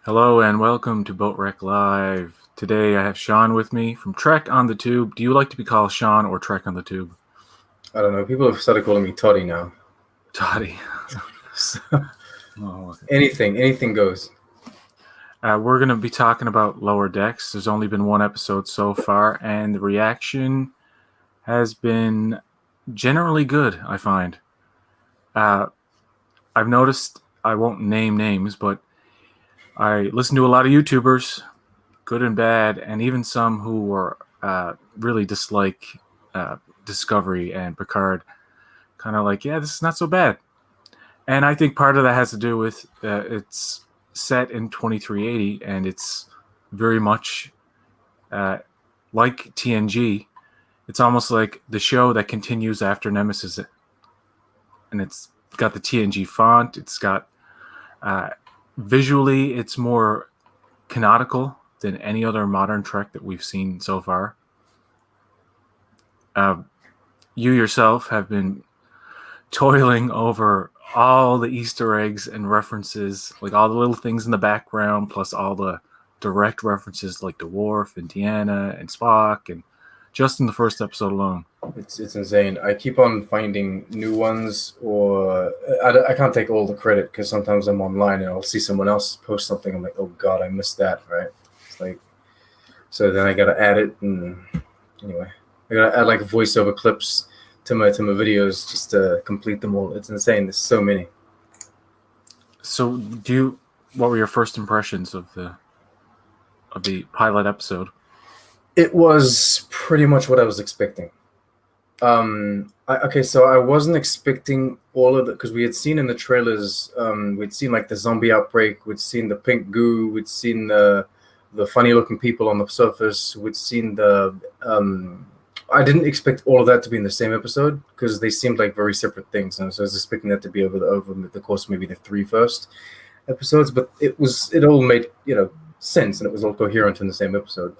Hello and welcome to Boatrek Live. Today I have Sean with me from Trek on the Tube. Do you like to be called Sean or Trek on the Tube? I don't know. People have started calling me Toddy now. Toddy. So, Oh, okay. anything goes. We're going to be talking about Lower Decks. There's only been one episode so far, and the reaction has been generally good, I find. I've noticed, I won't name names, but I listen to a lot of YouTubers, good and bad, and even some who were really dislike Discovery and Picard. Kind of like, yeah, this is not so bad. And I think part of that has to do with it's set in 2380 and it's very much like TNG. It's almost like the show that continues after Nemesis. And it's got the TNG font. It's got visually, it's more canonical than any other modern Trek that we've seen so far. You yourself have been toiling over all the Easter eggs and references, like all the little things in the background, plus all the direct references like the Worf and Deanna and Spock, and just in the first episode alone. It's insane. I keep on finding new ones, or I can't take all the credit because sometimes I'm online and I'll see someone else post something. I'm like, oh god, I missed that. Right? It's like, so then I gotta add it, and anyway, I gotta add like voiceover clips to my videos just to complete them all. It's insane. There's so many. So, what were your first impressions of the pilot episode? It was pretty much what I was expecting. Okay, so I wasn't expecting all of it because we had seen in the trailers, we'd seen like the zombie outbreak, we'd seen the pink goo, we'd seen the funny looking people on the surface, we'd seen the I didn't expect all of that to be in the same episode because they seemed like very separate things, and so I was expecting that to be over the course of maybe the three first episodes, but it all made sense and it was all coherent in the same episode.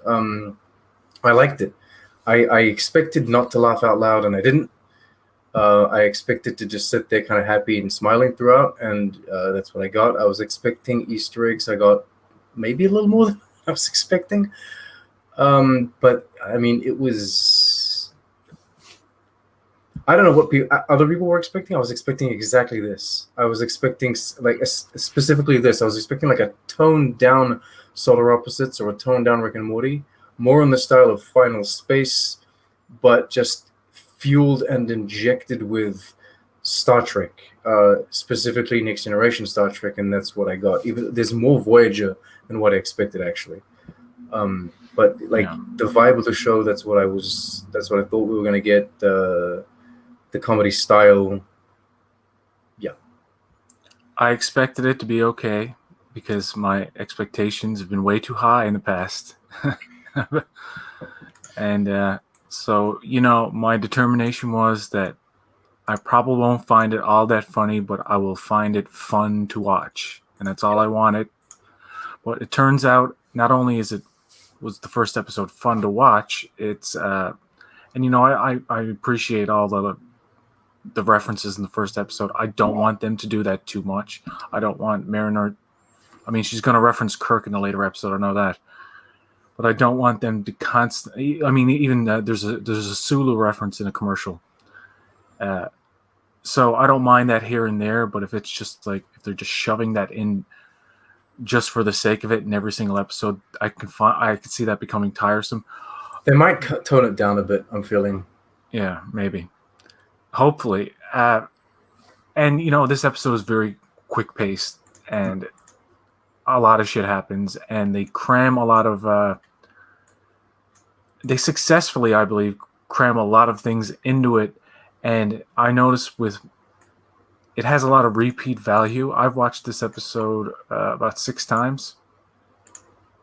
I liked it. I expected not to laugh out loud, and I didn't. I expected to just sit there kind of happy and smiling throughout, and that's what I got. I was expecting Easter eggs. I got maybe a little more than I was expecting. But, I mean, it was... I don't know what other people were expecting. I was expecting exactly this. I was expecting, specifically this. I was expecting, like, a toned-down Solar Opposites or a toned-down Rick and Morty, more in the style of Final Space, but just fueled and injected with Star Trek, specifically Next Generation Star Trek, and that's what I got. Even there's more Voyager than what I expected, actually. But the vibe of the show, that's what I thought we were gonna get. The comedy style, yeah. I expected it to be okay because my expectations have been way too high in the past. And so, my determination was that I probably won't find it all that funny, but I will find it fun to watch. And that's all I wanted. But it turns out not only was the first episode fun to watch, it's I appreciate all the references in the first episode. I don't want them to do that too much. I don't want Mariner. I mean, she's going to reference Kirk in a later episode. I know that. But I don't want them to constantly. I mean, even there's a Sulu reference in a commercial, so I don't mind that here and there. But if it's just like if they're just shoving that in just for the sake of it in every single episode, I can see that becoming tiresome. They might tone it down a bit, I'm feeling. Yeah, maybe. Hopefully, and this episode is very quick paced, and a lot of shit happens, and they cram a lot of. They successfully, I believe, cram a lot of things into it, and I noticed it has a lot of repeat value. I've watched this episode about 6 times,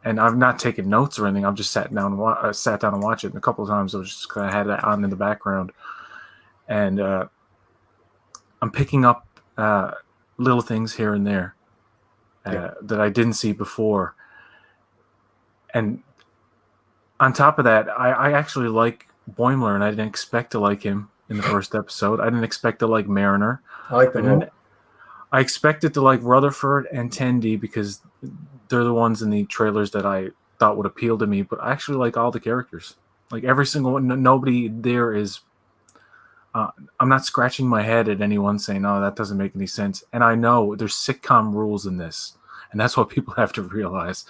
and I've not taken notes or anything. I've just sat down and watched it. And a couple of times I was just kind of had it on in the background, and I'm picking up little things here and there that I didn't see before, and on top of that, I actually like Boimler, and I didn't expect to like him in the first episode. I didn't expect to like Mariner. I like them all. I expected to like Rutherford and Tendi because they're the ones in the trailers that I thought would appeal to me. But I actually like all the characters. Like every single one. Nobody there is. I'm not scratching my head at anyone saying, "Oh, that doesn't make any sense." And I know there's sitcom rules in this, and that's what people have to realize.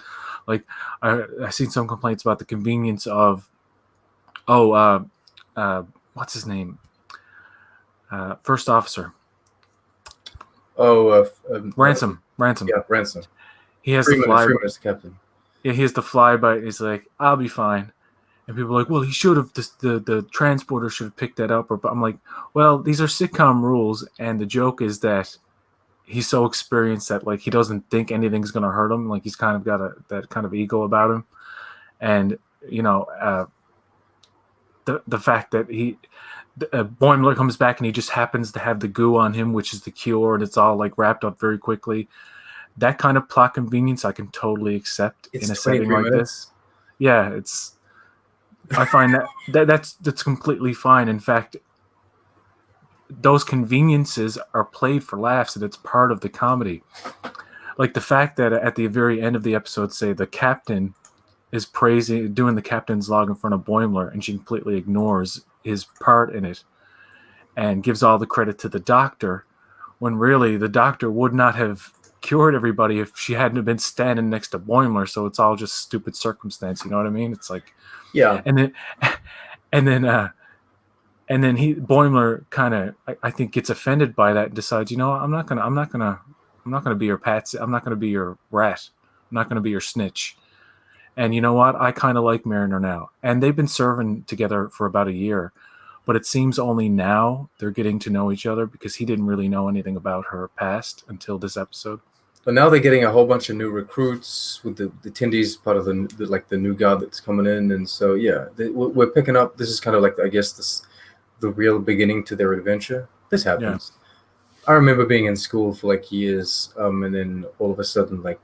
Like I seen some complaints about the convenience of, oh, what's his name? First officer. Oh, Ransom. Yeah, Ransom. He has to fly. Freeman is the captain. Yeah, he has to fly, but he's like, "I'll be fine." And people are like, "Well, he should have. The transporter should have picked that up." Or, but I'm like, "Well, these are sitcom rules, and the joke is that he's so experienced that like he doesn't think anything's gonna hurt him. Like he's kind of got that kind of ego about him, and you know, the fact that Boimler comes back and he just happens to have the goo on him, which is the cure, and it's all like wrapped up very quickly. That kind of plot convenience I can totally accept in a setting like this. Yeah, I find that's completely fine. In fact, those conveniences are played for laughs, and it's part of the comedy. Like the fact that at the very end of the episode, say the captain is doing the captain's log in front of Boimler, and she completely ignores his part in it and gives all the credit to the doctor, when really the doctor would not have cured everybody if she hadn't been standing next to Boimler. So it's all just stupid circumstance. You know what I mean? It's like, yeah. And then Boimler kind of, I think, gets offended by that and decides, I'm not gonna be your patsy. I'm not gonna be your rat. I'm not gonna be your snitch. And you know what? I kind of like Mariner now. And they've been serving together for about a year. But it seems only now they're getting to know each other, because he didn't really know anything about her past until this episode. But now they're getting a whole bunch of new recruits with the Tindies, part of the new guard that's coming in. And so, yeah, we're picking up. This is kind of like, I guess, the real beginning to their adventure. This happens. Yeah. I remember being in school for like years, and then all of a sudden, like,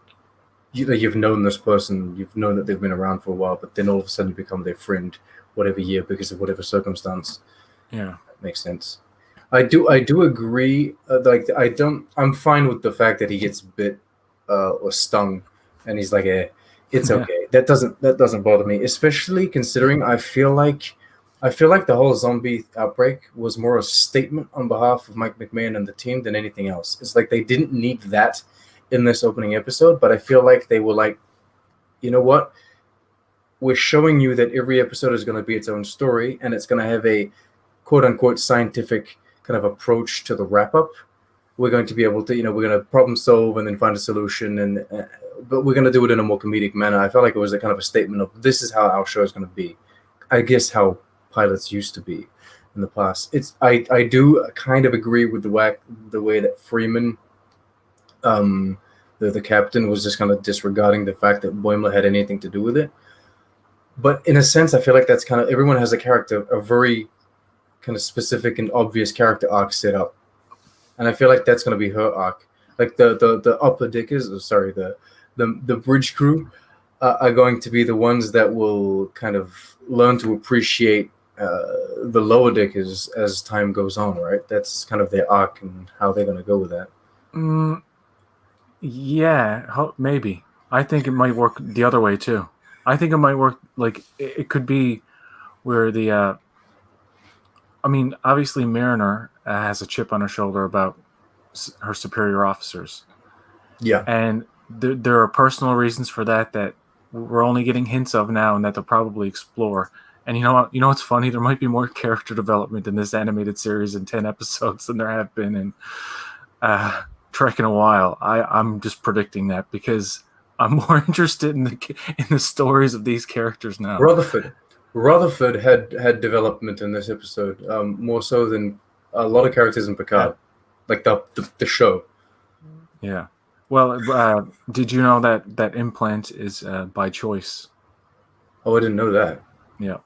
you've known this person, you've known that they've been around for a while, but then all of a sudden you become their friend, whatever year, because of whatever circumstance. Yeah, that makes sense. I do agree. I'm fine with the fact that he gets bit or stung, and he's like, it's okay. That doesn't bother me, especially considering I feel like the whole zombie outbreak was more a statement on behalf of Mike McMahon and the team than anything else. It's like they didn't need that in this opening episode, but I feel like they were like, you know what? We're showing you that every episode is going to be its own story, and it's going to have a quote-unquote scientific kind of approach to the wrap-up. We're going to be able to, we're going to problem solve and then find a solution, but we're going to do it in a more comedic manner. I felt like it was a kind of a statement of, this is how our show is going to be. I guess how pilots used to be in the past. I do kind of agree with the way that Freeman, the captain, was just kind of disregarding the fact that Boimler had anything to do with it. But in a sense, I feel like that's kind of, everyone has a very kind of specific and obvious character arc set up, and I feel like that's going to be her arc. Like the upper deckers, the bridge crew are going to be the ones that will kind of learn to appreciate the lower deckers as time goes on, right? That's kind of their arc and how they're going to go with that. Yeah, maybe. I think it might work the other way too. I think it might work, like, it could be where the obviously Mariner has a chip on her shoulder about her superior officers. Yeah. And there are personal reasons for that we're only getting hints of now, and that they'll probably explore. And you know what? You know what's funny? There might be more character development in this animated series in 10 episodes than there have been in Trek in a while. I'm just predicting that because I'm more interested in the stories of these characters now. Rutherford had development in this episode, more so than a lot of characters in Picard, like the show. Yeah. Well, did you know that implant is by choice? Oh, I didn't know that. Yeah.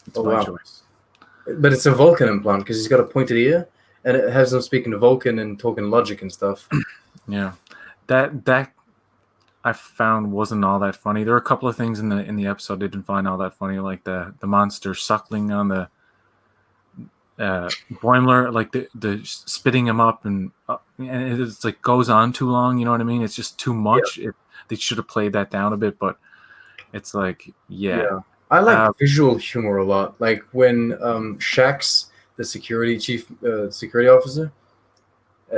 It's by choice. But it's a Vulcan implant because he's got a pointed ear, and it has him speaking to Vulcan and talking logic and stuff. Yeah. That I found wasn't all that funny. There are a couple of things in the episode I didn't find all that funny, like the monster suckling on Boimler, like the spitting him up, and it's like goes on too long. You know what I mean? It's just too Yeah, much. They should have played that down a bit, but it's like, yeah, yeah. I like uh, visual humor a lot. Like when Shax, the security chief, security officer,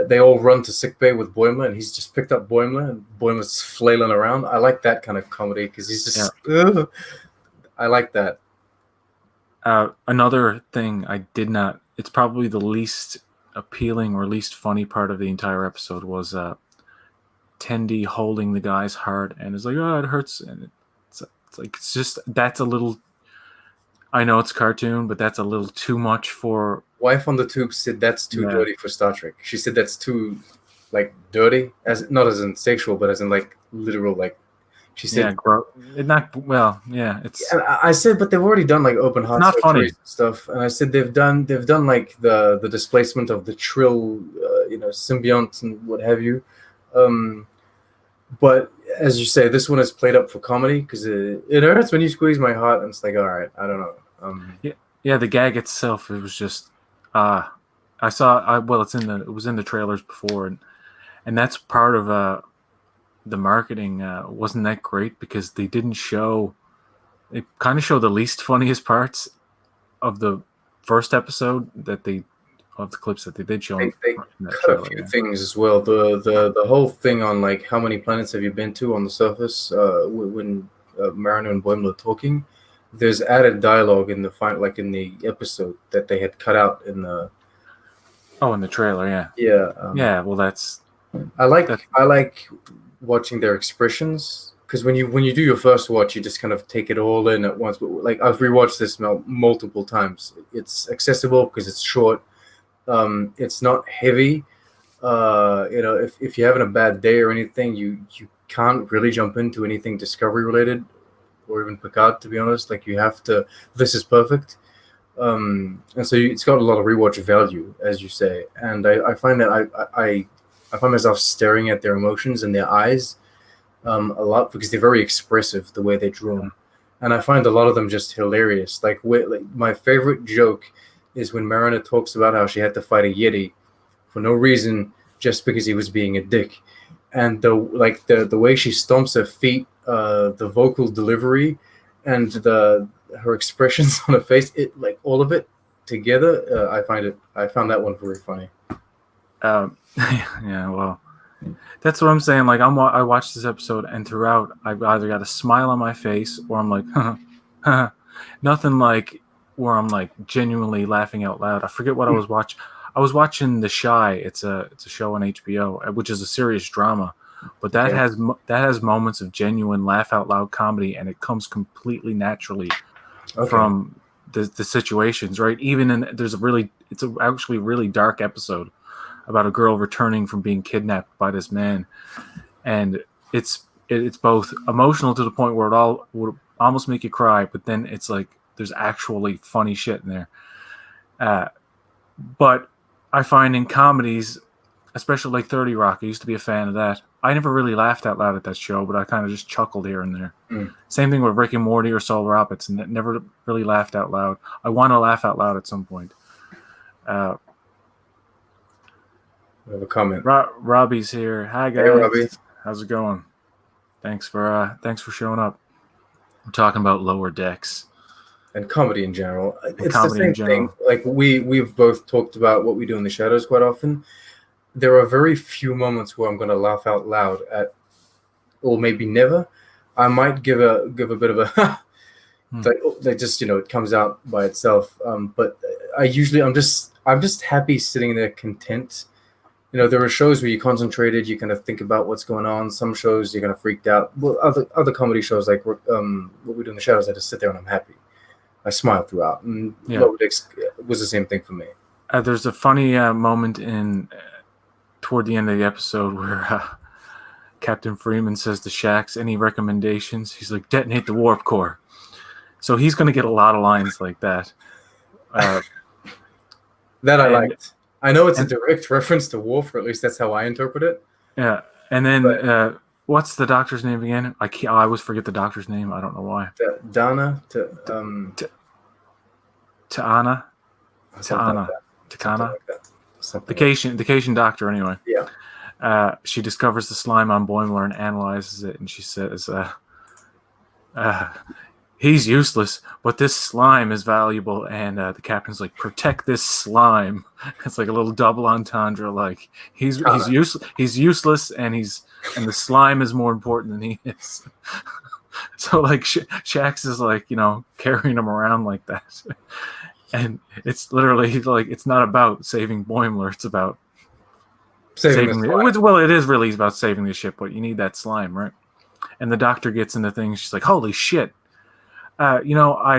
they all run to sickbay with Boimler, and he's just picked up Boimler, and Boimler's flailing around. I like that kind of comedy because he's yeah. just. I like that. Another thing I did not. It's probably the least appealing or least funny part of the entire episode was Tendi holding the guy's heart and is like, oh, it hurts, and it's like it's just that's a little. I know it's cartoon, but that's a little too much for. Wife on the Tube said that's too Yeah, dirty for Star Trek. She said that's too, like, dirty, as not as in sexual, but as in like literal. Like she yeah, said, it not well. Yeah, it's and I said, but they've already done like open it's heart not surgeries funny. and stuff. And I said they've done like the displacement of the Trill, symbiont and what have you. Um, but as you say, this one is played up for comedy because it hurts when you squeeze my heart, and it's like, all right, I don't know. Yeah, yeah. The gag itself, it was just. Uh I saw. Well, it was in the trailers before, and that's part of the marketing wasn't that great because they didn't show. They kind of show the least funniest parts of the first episode that they of the clips that they did show They in that cut a trailer. few Yeah, things as well. The whole thing on like how many planets have you been to on the surface when Mariner and Boimler are talking. There's added dialogue in the final, like in the episode that they had cut out in the oh, in the trailer. Yeah, yeah. yeah. Well, that's that. I like watching their expressions because when you do your first watch, you just kind of take it all in at once. But like I've rewatched this multiple times. It's accessible because it's short. It's not heavy. If you're having a bad day or anything, you can't really jump into anything Discovery related or even Picard, to be honest. Like you have to. This is perfect. And so it's got a lot of rewatch value, as you say. And I find that I find myself staring at their emotions in their eyes a lot because they're very expressive the way they're drawn, and I find a lot of them just hilarious. Like my favorite joke is when Mariner talks about how she had to fight a Yeti for no reason just because he was being a dick, and the way she stomps her feet, the vocal delivery, and the her expressions on her face, it like all of it together. I found that one very funny. Yeah, well, that's what I'm saying. Like I watched this episode, and throughout, I've either got a smile on my face, or I'm like, nothing like where I'm like genuinely laughing out loud. I forget what I was watching. I was watching The Shy. It's a show on HBO, which is a serious drama, but Okay. that has moments of genuine laugh out loud comedy, and it comes completely naturally Okay. from the situations. Right, even in it's actually really dark episode about a girl returning from being kidnapped by this man, and it's both emotional to the point where it all would almost make you cry, but then it's like there's actually funny shit in there. But I find in comedies, especially like 30 Rock, I used to be a fan of that. I never really laughed out loud at that show, but I kind of just chuckled here and there. Mm. Same thing with Rick and Morty or Solar Opposites, and never really laughed out loud. I want to laugh out loud at some point. I have a comment. Robbie's here. Hi guys. Hey, Robbie. How's it going? Thanks for showing up. We're talking about Lower Decks And comedy in general. and It's the comedy in same thing. general. Like we've both talked about what we do in the shadows quite often. There are very few moments where I'm going to laugh out loud at, or maybe never. I might give a bit of a like just it comes out by itself. But I'm just happy sitting there content. There are shows where you're concentrated, you kind of think about what's going on. Some shows you're kind of freaked out. Well, other comedy shows like what we do in the shadows, I just sit there and I'm happy. I smile throughout. And Yeah. Lower Decks was the same thing for me. There's a funny moment in toward the end of the episode where Captain Freeman says to Shax, "Any recommendations?" He's like, "Detonate the warp core." So he's going to get a lot of lines like that. That I and- liked. I know it's a direct reference to Worf, or at least that's how I interpret it. Yeah, and then But- what's the doctor's name again? I always forget the doctor's name. I don't know why. Dana, To Anna. Something like Takana. that. Something Takana. like that. Something like Vacation doctor. Anyway, that. she discovers the slime on Boimler and analyzes it, and she says, "He's useless, but this slime is valuable." And the captain's like, "Protect this slime." It's like a little double entendre. Like he's useless, and the slime is more important than he is. So like Shax is like, carrying him around like that. And it's literally like, it's not about saving Boimler, it's about Saving the slime. well, it is really about saving the ship, but you need that slime, right? And the doctor gets into things, she's like, holy shit. I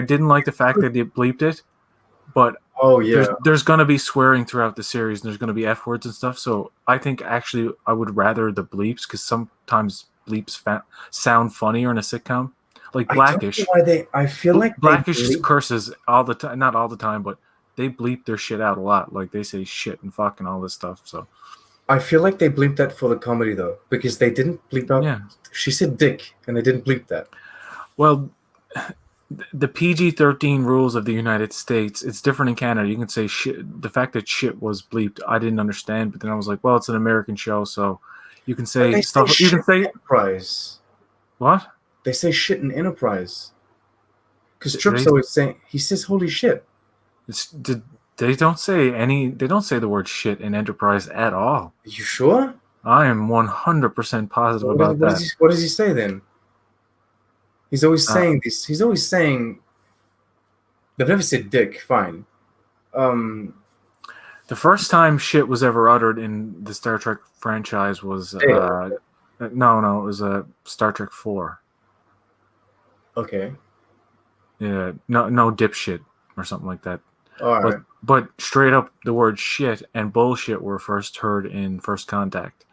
didn't like the fact that they bleeped it, but Oh yeah. there's going to be swearing throughout the series, and there's going to be F words and stuff, so I think actually I would rather the bleeps, because sometimes bleeps sound funnier in a sitcom. Like Blackish. I feel like Blackish curses all the time, not all the time, but they bleep their shit out a lot. Like they say shit and fuck and all this stuff. So I feel like they bleeped that for the comedy though, because they didn't bleep out. yeah. She said dick, and they didn't bleep that. Well, the PG-13 rules of the United States, it's different in Canada. You can say shit. The fact that shit was bleeped, I didn't understand, but then I was like, well, it's an American show, so you can say stuff. You can say Enterprise. What? They say shit in Enterprise. Because Trip's always saying, he says holy shit. They don't say the word shit in Enterprise at all. Are you sure? I am 100% positive about that. What does he say then? He's always saying this. He's always saying. They've never said dick. Fine. The first time shit was ever uttered in the Star Trek franchise was no, it was Star Trek 4. Okay. Yeah, no dipshit or something like that. All right. But straight up, the word shit and bullshit were first heard in First Contact.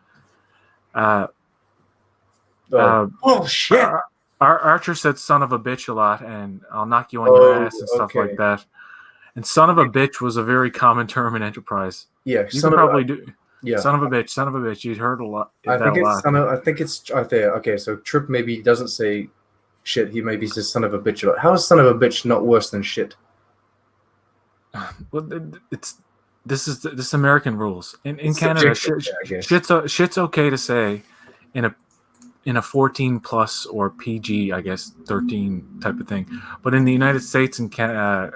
Bullshit. Archer said "son of a bitch" a lot, and "I'll knock you on your ass" and stuff like that. And "son of a bitch" was a very common term in Enterprise. Yeah, you could probably do. Yeah, son of a bitch. You'd heard a lot. I think it's right there. Okay, so Trip maybe doesn't say shit. He maybe says "son of a bitch" a lot. How is "son of a bitch" not worse than shit? Well, this is American rules. In Canada, shit's okay to say in a 14 plus or PG, I guess 13 type of thing. But in the United States and Canada,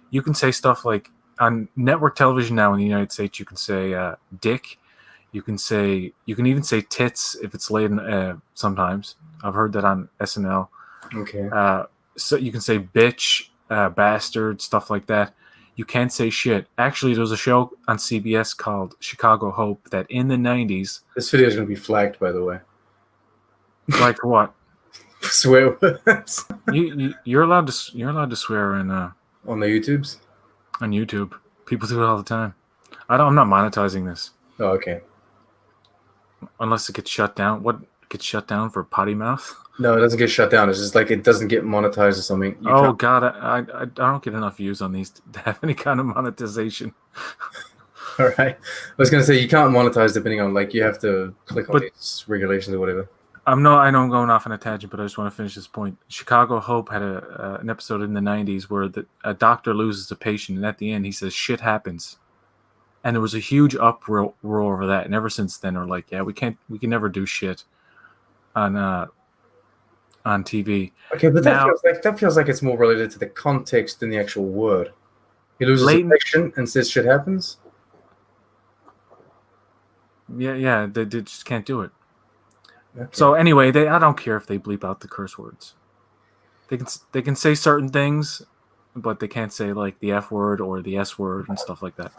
you can say stuff like on network television now in the United States. You can say dick. You can even say tits if it's late. Sometimes I've heard that on SNL. Okay. So you can say bitch, bastard, stuff like that. You can't say shit. Actually, there was a show on CBS called Chicago Hope that in the 90s. This video is going to be flagged, by the way. Like what? Swear words. You're allowed to swear in on the YouTubes. On YouTube, people do it all the time. I'm not monetizing this. Oh, okay. Unless it gets shut down. What gets shut down for potty mouth? No, it doesn't get shut down. It's just like it doesn't get monetized or something. God, I don't get enough views on these to have any kind of monetization. All right. I was gonna say you can't monetize depending on you have to click on these regulations or whatever. I know I'm going off on a tangent, but I just want to finish this point. Chicago Hope had an episode in the 90s where a doctor loses a patient, and at the end he says shit happens, and there was a huge uproar over that. And ever since then, they're like, yeah, we can never do shit on TV. Okay, but that feels like it's more related to the context than the actual word. He loses a patient and says shit happens. Yeah, they just can't do it. Okay. So anyway, I don't care if they bleep out the curse words. They can say certain things, but they can't say like the F word or the S word and stuff like that.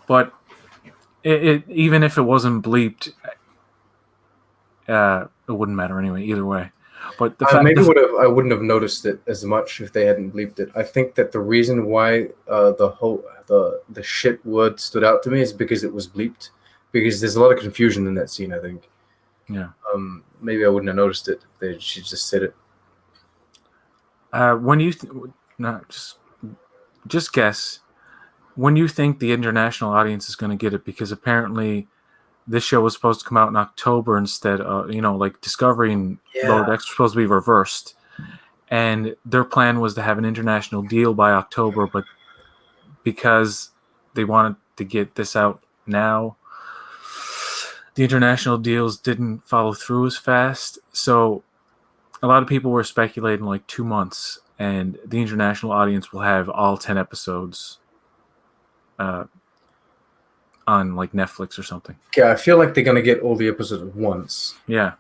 But it even if it wasn't bleeped, it wouldn't matter anyway. Either way, but the fact I wouldn't have noticed it as much if they hadn't bleeped it. I think that the reason why the shit word stood out to me is because it was bleeped. Because there's a lot of confusion in that scene, I think. Yeah. Maybe I wouldn't have noticed it if she just said it. When you just guess when you think the international audience is going to get it, because apparently this show was supposed to come out in October instead of, like Discovery and Lower Decks were supposed to be reversed. and their plan was to have an international deal by October, but because they wanted to get this out now, the international deals didn't follow through as fast. So a lot of people were speculating like 2 months, and the international audience will have all 10 episodes on like Netflix or something. Yeah, I feel like they're gonna get all the episodes at once. Yeah.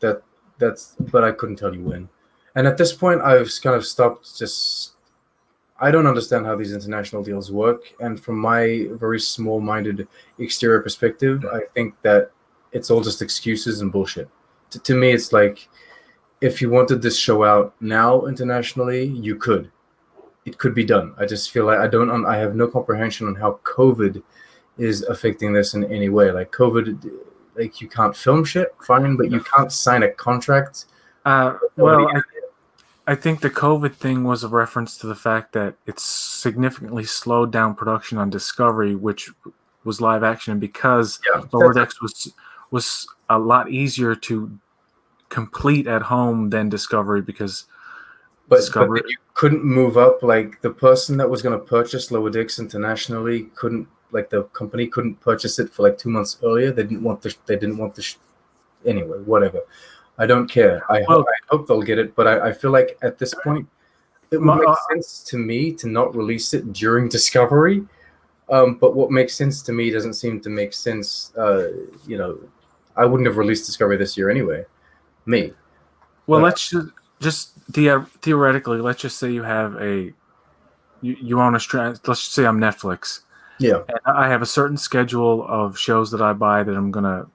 But I couldn't tell you when. And at this point, I've kind of stopped. I don't understand how these international deals work, and from my very small-minded exterior perspective, I think that it's all just excuses and bullshit. To me, it's like, if you wanted this show out now internationally, you could. It could be done. I just feel like I have no comprehension on how COVID is affecting this in any way. Like COVID, like you can't film shit, fine, but you can't sign a contract. Well, I think the COVID thing was a reference to the fact that it's significantly slowed down production on Discovery, which was live action, because Lower Decks was a lot easier to complete at home than Discovery, because but you couldn't move up. Like the person that was going to purchase Lower Decks internationally couldn't. Like the company couldn't purchase it for like 2 months earlier. They didn't want the. Anyway, whatever. I don't care. I hope they'll get it, but I feel like at this point, it would make sense to me to not release it during Discovery. But what makes sense to me doesn't seem to make sense. You know, I wouldn't have released Discovery this year anyway. Me. Well, let's just theoretically, let's just say you have you own let's just say I'm Netflix. Yeah. And I have a certain schedule of shows that I buy that I'm gonna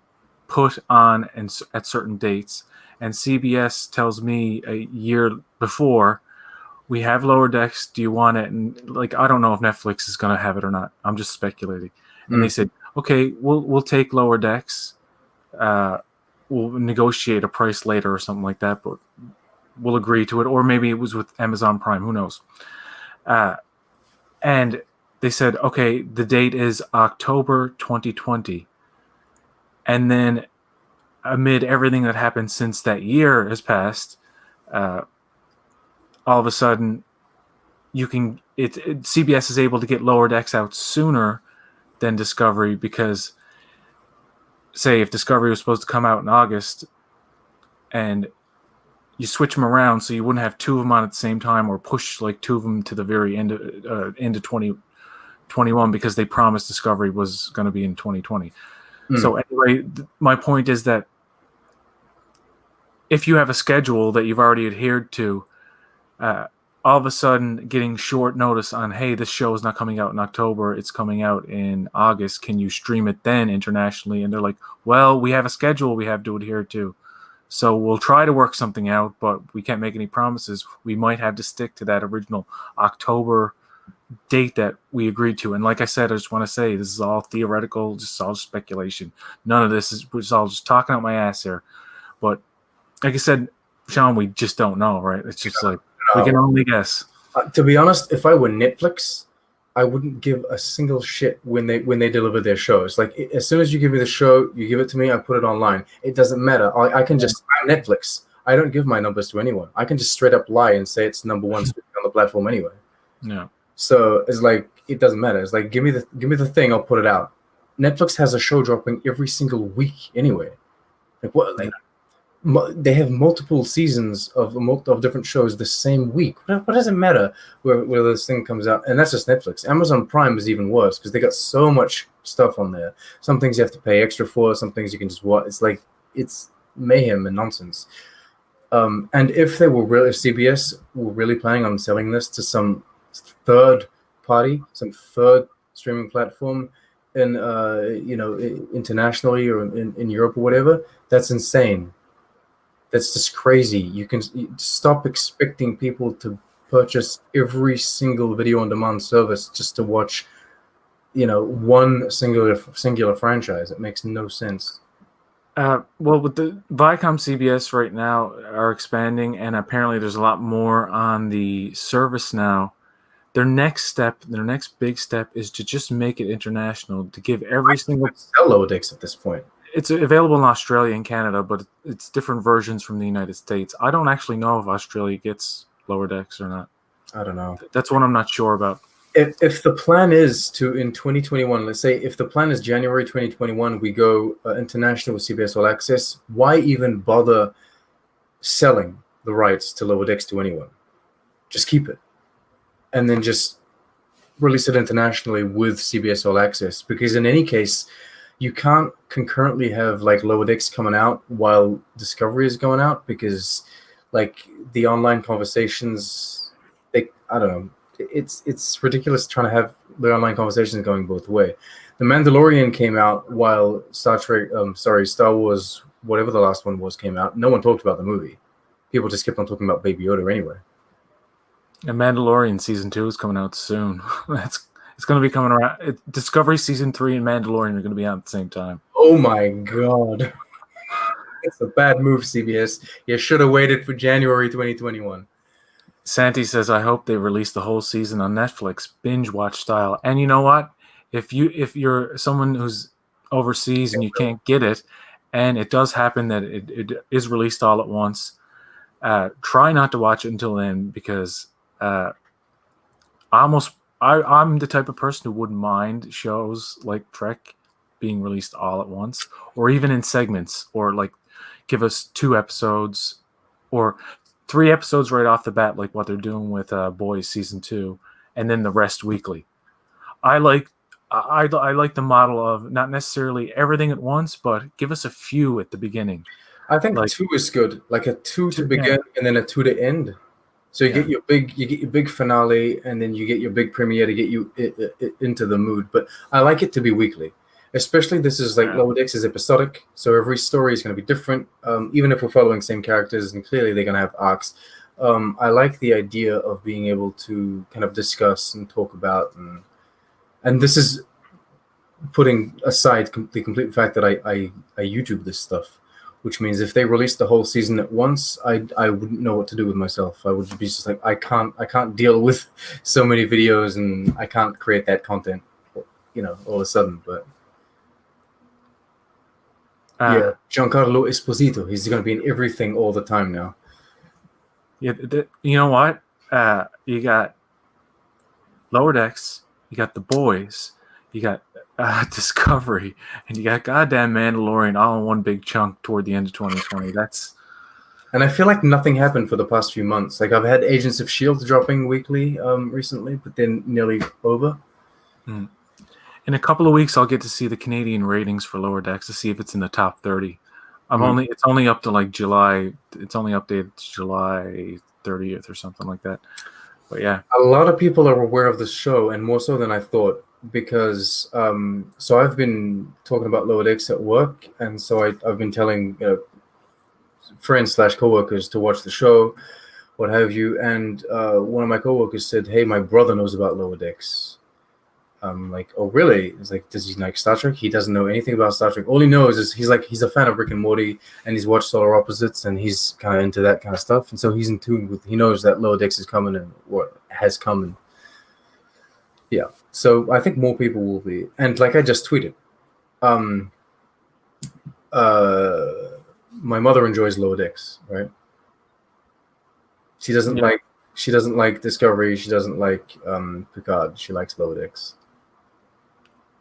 put on and at certain dates, and CBS tells me a year before, we have Lower Decks, do you want it? And like, I don't know if Netflix is gonna have it or not. I'm just speculating. And they said, okay, we'll take Lower Decks. We'll negotiate a price later or something like that, but we'll agree to it. Or maybe it was with Amazon Prime, who knows? And they said, okay, the date is October 2020. And then amid everything that happened since that year has passed, all of a sudden, CBS is able to get Lower Decks out sooner than Discovery, because, say, if Discovery was supposed to come out in August, and you switch them around so you wouldn't have two of them on at the same time, or push like two of them to the very end of 2021 because they promised Discovery was going to be in 2020. So anyway, my point is that if you have a schedule that you've already adhered to, all of a sudden getting short notice on, hey, this show is not coming out in October, it's coming out in August, can you stream it then internationally? And they're like, well, we have a schedule we have to adhere to. So we'll try to work something out, but we can't make any promises. We might have to stick to that original October date that we agreed to. And like I said, I just want to say, this is all theoretical, just all speculation. None of this is all just talking out my ass here. But like I said, Sean, we just don't know, right? It's just we can only guess. To be honest, if I were Netflix, I wouldn't give a single shit when they deliver their shows. Like, as soon as you give me the show, you give it to me, I put it online. It doesn't matter. I'm Netflix. I don't give my numbers to anyone. I can just straight up lie and say it's number one on the platform anyway. Yeah. So it's like, it doesn't matter. It's like, give me the thing, I'll put it out. Netflix has a show dropping every single week anyway. Like what? Like they have multiple seasons of different shows the same week. What does it matter where this thing comes out? And that's just Netflix. Amazon Prime is even worse because they got so much stuff on there. Some things you have to pay extra for. Some things you can just watch. It's like, it's mayhem and nonsense. And if CBS were really planning on selling this to some third party, some third streaming platform in internationally or in Europe or whatever, that's insane. That's just crazy. You stop expecting people to purchase every single video on demand service just to watch, one singular franchise. It makes no sense. Well, with the Viacom CBS right now are expanding, and apparently there's a lot more on the service now. Their next big step is to just make it international, to give every single Lower Decks at this point. It's available in Australia and Canada, but it's different versions from the United States. I don't actually know if Australia gets Lower Decks or not. I don't know. That's what I'm not sure about. If the plan is to, in 2021, let's say if the plan is January 2021, we go international with CBS All Access, why even bother selling the rights to Lower Decks to anyone? Just keep it. And then just release it internationally with CBS All Access. Because in any case, you can't concurrently have like Lower Decks coming out while Discovery is going out, because like the online conversations, I don't know. It's ridiculous trying to have the online conversations going both way. The Mandalorian came out while Star Wars, whatever the last one was, came out. No one talked about the movie. People just kept on talking about Baby Yoda anyway. And Mandalorian season 2 is coming out soon. It's going to be coming around. Discovery season 3 and Mandalorian are going to be out at the same time. Oh my god, it's a bad move, CBS. You should have waited for January 2021. Santi says, I hope they release the whole season on Netflix, binge watch style. And you know what? If you're someone who's overseas and you can't get it, and it does happen that it is released all at once, try not to watch it until then, because I'm the type of person who wouldn't mind shows like Trek being released all at once, or even in segments, or like give us 2 episodes or 3 episodes right off the bat, like what they're doing with Boys season 2, and then the rest weekly. I like the model of not necessarily everything at once, but give us a few at the beginning. I think like, 2 is good, like a 2 to begin and then a 2 to end. So you get your big finale, and then you get your big premiere to get you into the mood. But I like it to be weekly, especially this is like Lower Decks is episodic, so every story is going to be different. Even if we're following same characters, and clearly they're going to have arcs. I like the idea of being able to kind of discuss and talk about, and this is putting aside the complete fact that I YouTube this stuff. Which means if they released the whole season at once, I wouldn't know what to do with myself. I would be just like, I can't deal with so many videos, and I can't create that content, all of a sudden. But yeah, Giancarlo Esposito, he's going to be in everything all the time now. Yeah, you know what? You got Lower Decks, you got The Boys, you got Discovery, and you got goddamn Mandalorian all in one big chunk toward the end of 2020. And I feel like nothing happened for the past few months. Like I've had Agents of S.H.I.E.L.D. dropping weekly recently, but then nearly over. In a couple of weeks, I'll get to see the Canadian ratings for Lower Decks to see if it's in the top 30. It's only up to like July. It's only updated to July 30th or something like that. But yeah, a lot of people are aware of this show, and more so than I thought. Because so I've been talking about Lower Decks at work, and so I've been telling friends / coworkers to watch the show, what have you. And one of my coworkers said, "Hey, my brother knows about Lower Decks." I'm like, "Oh, really?" He's like, "Does he like Star Trek?" He doesn't know anything about Star Trek. All he knows is he's a fan of Rick and Morty, and he's watched Solar Opposites, and he's kind of into that kind of stuff. And so he's in tune with. He knows that Lower Decks is coming and what has come. And yeah, so I think more people will be. And like I just tweeted, my mother enjoys Lower Decks, right? She doesn't like Discovery. She doesn't like Picard. She likes Lower Decks.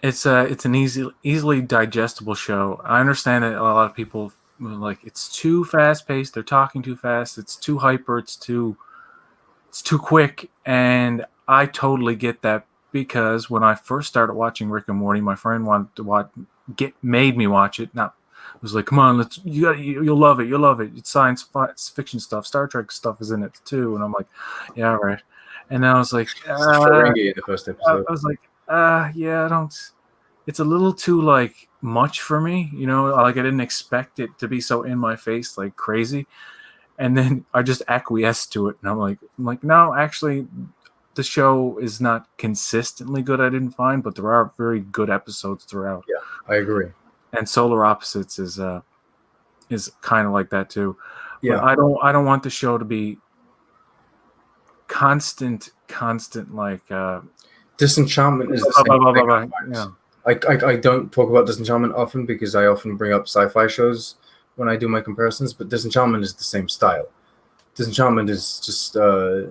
It's an easily digestible show. I understand that a lot of people like it's too fast paced. They're talking too fast. It's too hyper. It's too quick, and I totally get that. Because when I first started watching Rick and Morty, my friend wanted to made me watch it. It was like, come on, you'll love it. You'll love it. It's science fiction stuff. Star Trek stuff is in it too. And I'm like, yeah, all right. And then I was like, Ferengi in the first episode. I was like, yeah, I don't. It's a little too like much for me, Like I didn't expect it to be so in my face, like crazy. And then I just acquiesced to it, and I'm like, no, actually. The show is not consistently good, I didn't find, but there are very good episodes throughout. Yeah, I agree. And Solar Opposites is kind of like that too. Yeah, but I don't want the show to be constant like Disenchantment is the same thing. Yeah. I don't talk about Disenchantment often because I often bring up sci-fi shows when I do my comparisons, but Disenchantment is the same style. Disenchantment is just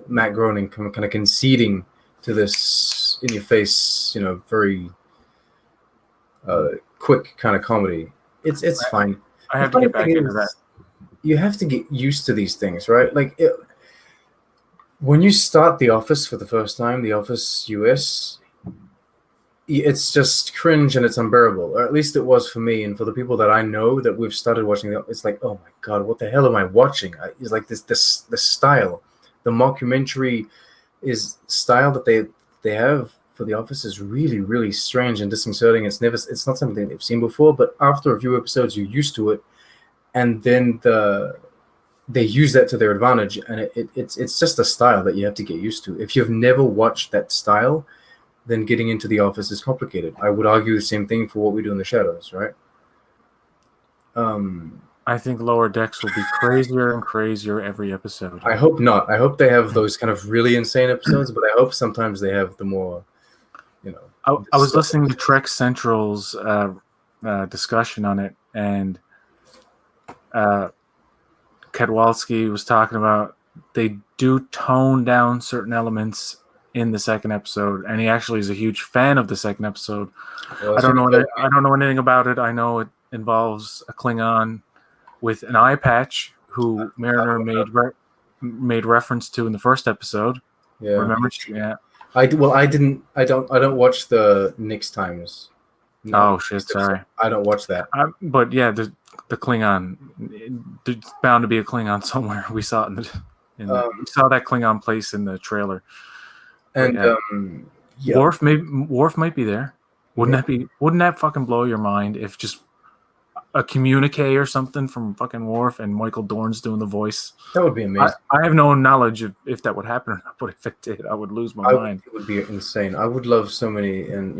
Matt Groening kind of conceding to this in your face, very quick kind of comedy. It's fine. I The have to funny get back thing into is, that. you have to get used to these things, right? Like when you start The Office for the first time, The Office US, it's just cringe and it's unbearable. Or at least it was for me, and for the people that I know that we've started watching it's like, oh my god, what the hell am I watching? It's like this style, the mockumentary style that they have for The Office is really, really strange and disconcerting. It's not something they've seen before, but after a few episodes, you're used to it, and then they use that to their advantage, and it's just a style that you have to get used to. If you've never watched that style, then getting into The Office is complicated. I would argue the same thing for What We Do in the Shadows, right? I think Lower Decks will be crazier and crazier every episode. I hope not. I hope they have those kind of really insane episodes, but I hope sometimes they have the more, I was listening to Trek Central's discussion on it, and Kedwalski was talking about they do tone down certain elements in the second episode, and he actually is a huge fan of the second episode. I don't know anything about it. I know it involves a Klingon with an eye patch who Mariner made reference to in the first episode. Yeah. Remember? Yeah. I don't watch the Knicks Times. Oh shit! Sorry, I don't watch that. But yeah, the Klingon. There's bound to be a Klingon somewhere. We saw it we saw that Klingon place in the trailer. And yeah. Worf might be there. Wouldn't that fucking blow your mind if just a communique or something from fucking Worf and Michael Dorn's doing the voice? That would be amazing. I have no knowledge of if that would happen or not, but if it did, I would lose my mind. It would be insane. I would love so many, and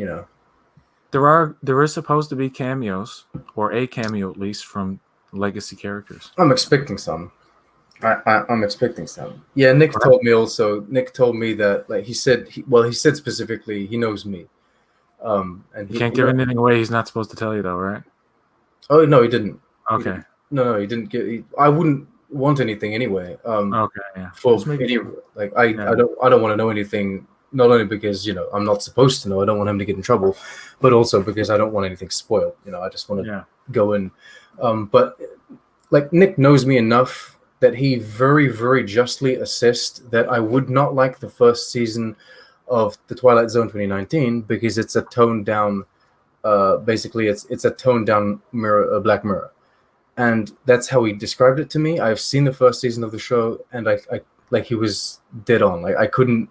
there is supposed to be cameos, or a cameo at least, from legacy characters. I'm expecting some. I'm expecting some. Yeah, Nick told me also. Nick told me that, like, he said specifically he knows me. And he can't give anything away. He's not supposed to tell you though, right? Oh no, he didn't. Okay. No, he didn't get. I wouldn't want anything anyway. Okay, yeah. For any, like, I don't want to know anything. Not only because I'm not supposed to know. I don't want him to get in trouble, but also because I don't want anything spoiled. I just want to go in. But like, Nick knows me enough that he very, very justly assessed that I would not like the first season of The Twilight Zone 2019 because it's a toned down. Basically, it's a toned down Black Mirror, and that's how he described it to me. I've seen the first season of the show, and I like, he was dead on. Like, I couldn't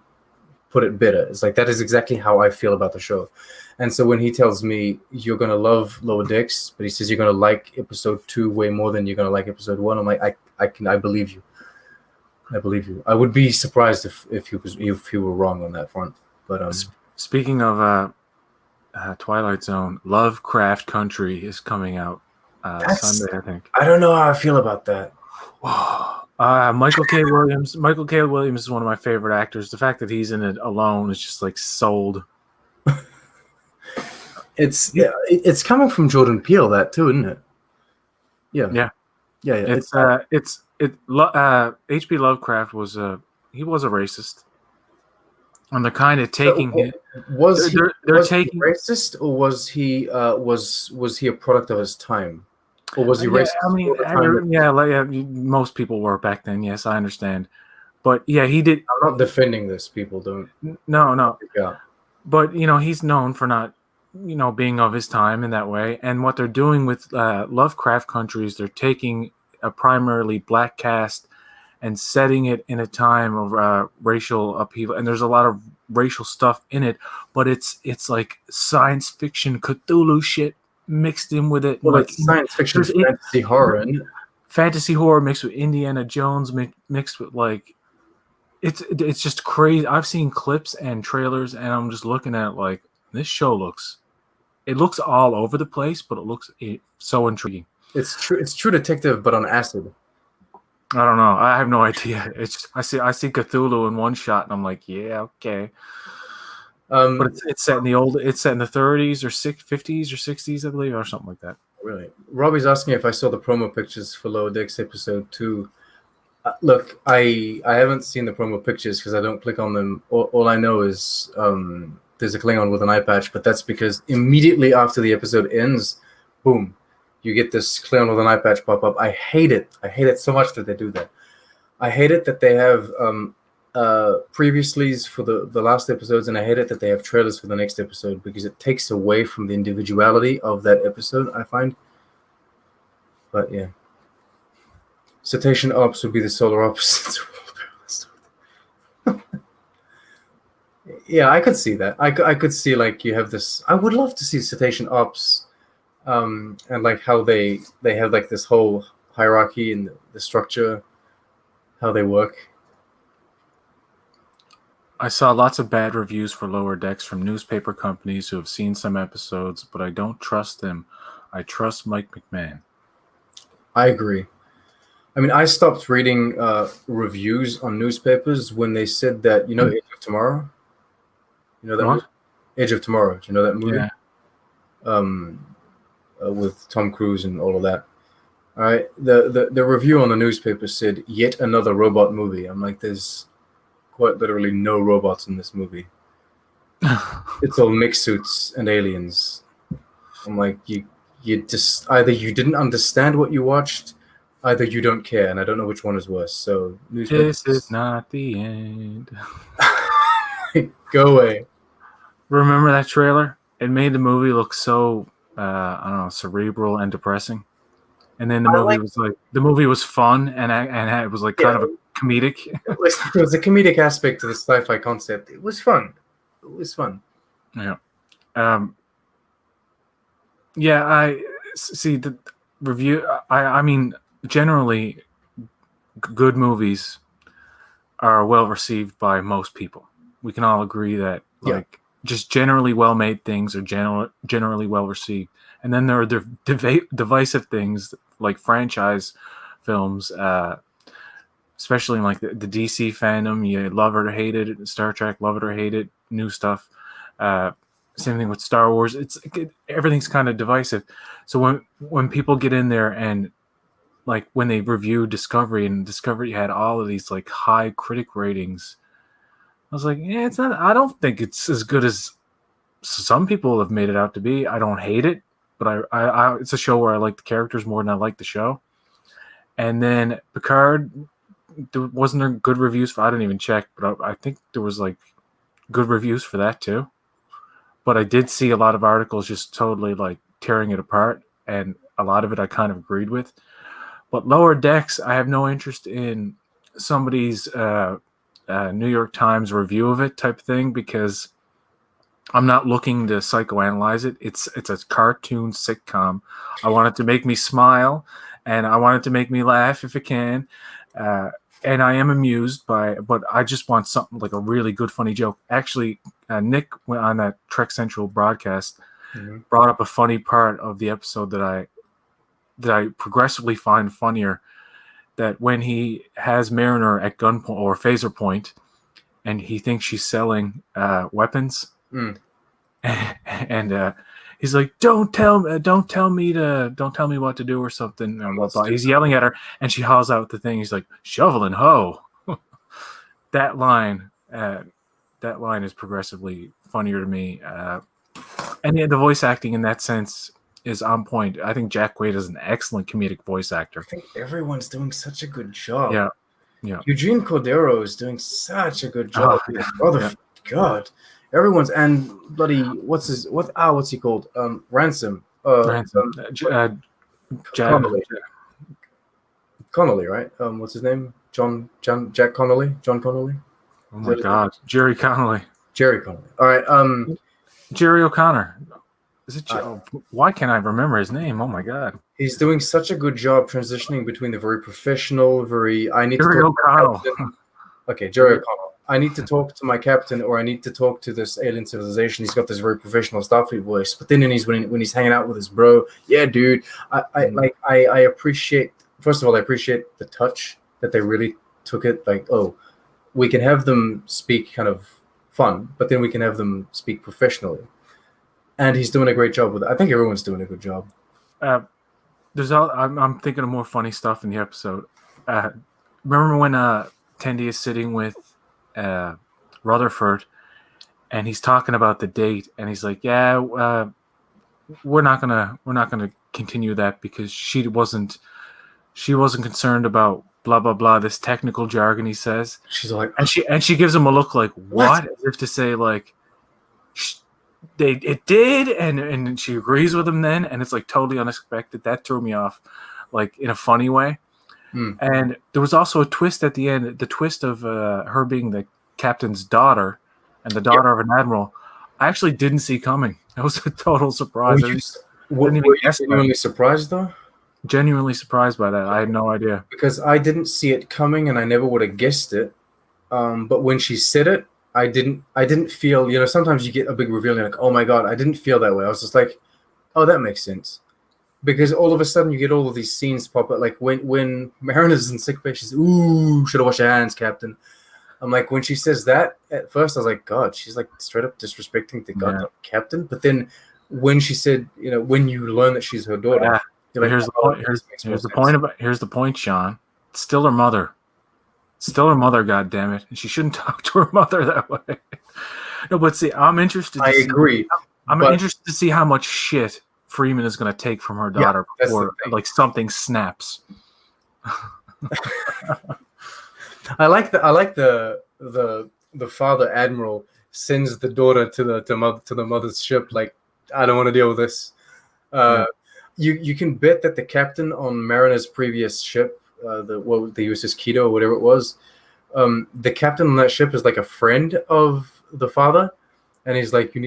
put it better. It's like, that is exactly how I feel about the show. And so when he tells me you're gonna love Lower Decks, but he says you're gonna like episode 2 way more than you're gonna like episode 1, I'm like, I believe you. I believe you. I would be surprised if he were wrong on that front. But speaking of Twilight Zone, Lovecraft Country is coming out Sunday, I think. I don't know how I feel about that. Michael K. Williams. Michael K. Williams is one of my favorite actors. The fact that he's in it alone is just like sold. It's coming from Jordan Peele, that too, isn't it? Yeah. H.P. Lovecraft was a racist, and they're kind of taking it. Was he racist, or was he a product of his time, or was he racist? I mean, most people were back then. Yes, I understand, but yeah, he did. I'm not defending this. People don't. No. Yeah. But he's known for not, being of his time in that way. And what they're doing with Lovecraft Country is they're taking a primarily black cast and setting it in a time of racial upheaval. And there's a lot of racial stuff in it, but it's like science fiction Cthulhu shit mixed in with it. Well, like science fiction, fantasy horror, fantasy horror mixed with Indiana Jones, mixed with like. It's just crazy. I've seen clips and trailers, and I'm just looking at it like, this show looks all over the place, but it looks so intriguing. It's True Detective, but on acid. I don't know. I have no idea. I see Cthulhu in one shot, and I'm like, yeah, okay. But it's set in the 30s or 50s or 60s, I believe, or something like that. Really, Robbie's asking if I saw the promo pictures for Lower Decks episode 2. Look, I haven't seen the promo pictures because I don't click on them. All I know is there's a Klingon with an eye patch, but that's because immediately after the episode ends, boom, you get this Klingon with an eye patch pop up. I hate it. I hate it so much that they do that. I hate it that they have previouslys for the last episodes, and I hate it that they have trailers for the next episode because it takes away from the individuality of that episode, I find. But yeah. Cetacean Ops would be the solar opposites. Yeah, I could see that. I could see like you have this. I would love to see Cetacean Ops, and like how they have like this whole hierarchy and the structure, how they work. I saw lots of bad reviews for Lower Decks from newspaper companies who have seen some episodes, but I don't trust them. I trust Mike McMahon. I agree. I mean, I stopped reading reviews on newspapers when they said that, Edge of Tomorrow? You know that movie? Edge of Tomorrow. Do you know that movie? Yeah. With Tom Cruise and all of that. All right. The review on the newspaper said, yet another robot movie. I'm like, there's quite literally no robots in this movie. It's all mixed suits and aliens. I'm like, you just either you didn't understand what you watched, either you don't care, and I don't know which one is worse. So this is not the end. Go away. Remember that trailer? It made the movie look so I don't know, cerebral and depressing. And then the movie was fun and it was like kind of a comedic. It was a comedic aspect to the sci-fi concept. It was fun. Yeah. Yeah, I see the review. I mean, generally, good movies are well received by most people. We can all agree that, just generally well-made things are generally well received. And then there are divisive things like franchise films, especially in like the DC fandom. You love it or hate it. Star Trek, love it or hate it. New stuff. Same thing with Star Wars. Everything's kind of divisive. So when people get in there and like when they review Discovery, and Discovery had all of these like high critic ratings, I was like, yeah, it's not. I don't think it's as good as some people have made it out to be. I don't hate it, but I it's a show where I like the characters more than I like the show. And then Picard, wasn't there good reviews for? I didn't even check, but I think there was like good reviews for that too. But I did see a lot of articles just totally like tearing it apart, and a lot of it I kind of agreed with. But Lower Decks, I have no interest in somebody's New York Times review of it type thing, because I'm not looking to psychoanalyze it. It's a cartoon sitcom. I want it to make me smile, and I want it to make me laugh if it can. And I am amused but I just want something like a really good, funny joke. Actually, Nick went on that Trek Central broadcast, brought up a funny part of the episode that I progressively find funnier. That when he has Mariner at gunpoint or phaser point, and he thinks she's selling weapons, and he's like, "Don't tell me what to do," or something. And he's yelling at her, and she hauls out the thing. He's like, "Shovel and hoe." That line is progressively funnier to me, and the voice acting in that sense is on point. I think Jack Quaid is an excellent comedic voice actor. I think everyone's doing such a good job. Yeah. Eugene Cordero is doing such a good job. God. Everyone's, and bloody what's he called? Ransom. Connolly, right? What's his name? Jack Connolly? John Connolly? Oh my God. Jerry Connolly. All right. Jerry O'Connor. Is it? Why can't I remember his name? Oh my God. He's doing such a good job transitioning between the very professional, Jerry O'Connell. Okay, Jerry O'Connell. I need to talk to my captain, or I need to talk to this alien civilization. He's got this very professional Starfleet voice, but then when he's hanging out with his bro, yeah, dude. I appreciate. First of all, I appreciate the touch that they really took it. Like, oh, we can have them speak kind of fun, but then we can have them speak professionally. And he's doing a great job with it. I think everyone's doing a good job. I'm thinking of more funny stuff in the episode. remember when Tendi is sitting with Rutherford, and he's talking about the date, and he's like, "Yeah, we're not gonna continue that because she wasn't concerned about blah blah blah, this technical jargon," he says. She's like, And she gives him a look like, what? As if to say, like, it did, and she agrees with him then, and it's like totally unexpected. That threw me off, like, in a funny way. And there was also a twist at the end, the twist of her being the captain's daughter and the daughter of an admiral. I actually didn't see coming. It was a total surprise. were you genuinely surprised though? Genuinely surprised by that. I had no idea. Because I didn't see it coming, and I never would have guessed it. But when she said it, I didn't feel, sometimes you get a big reveal and you're like, oh my God, I didn't feel that way. I was just like, oh, that makes sense. Because all of a sudden you get all of these scenes pop up. Like when Mariner's in sick bay, she's, ooh, should have washed your hands, Captain. I'm like, when she says that, at first I was like, God, she's like straight up disrespecting the goddamn captain. But then when she said, when you learn that she's her daughter, you're like, here's the point, Sean. It's still her mother. Still her mother, goddammit. And she shouldn't talk to her mother that way. No, but see, I'm interested. I agree. I'm interested to see how much shit Freeman is going to take from her daughter before like something snaps. I like the father admiral sends the daughter to the mother's ship. Like, I don't want to deal with this. You can bet that the captain on Mariner's previous ship, the USS Keto or whatever it was, the captain on that ship is like a friend of the father, and he's like, you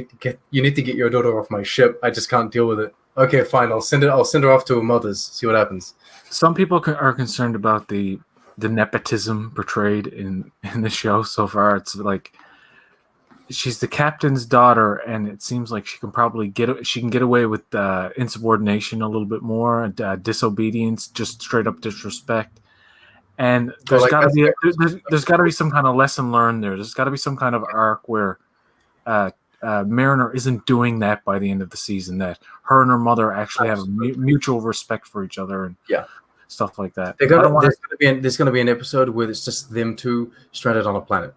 need to get your daughter off my ship. I just can't deal with it. Okay, fine. I'll send her off to her mother's. See what happens. Some people are concerned about the nepotism portrayed in the show so far. It's like she's the captain's daughter, and it seems like she can get away with insubordination a little bit more, and disobedience, just straight up disrespect. And there's got to be some kind of lesson learned there. There's got to be some kind of arc where Mariner isn't doing that by the end of the season. That her and her mother actually have a mutual respect for each other, and stuff like that. There's going to be an episode where it's just them two stranded on a planet.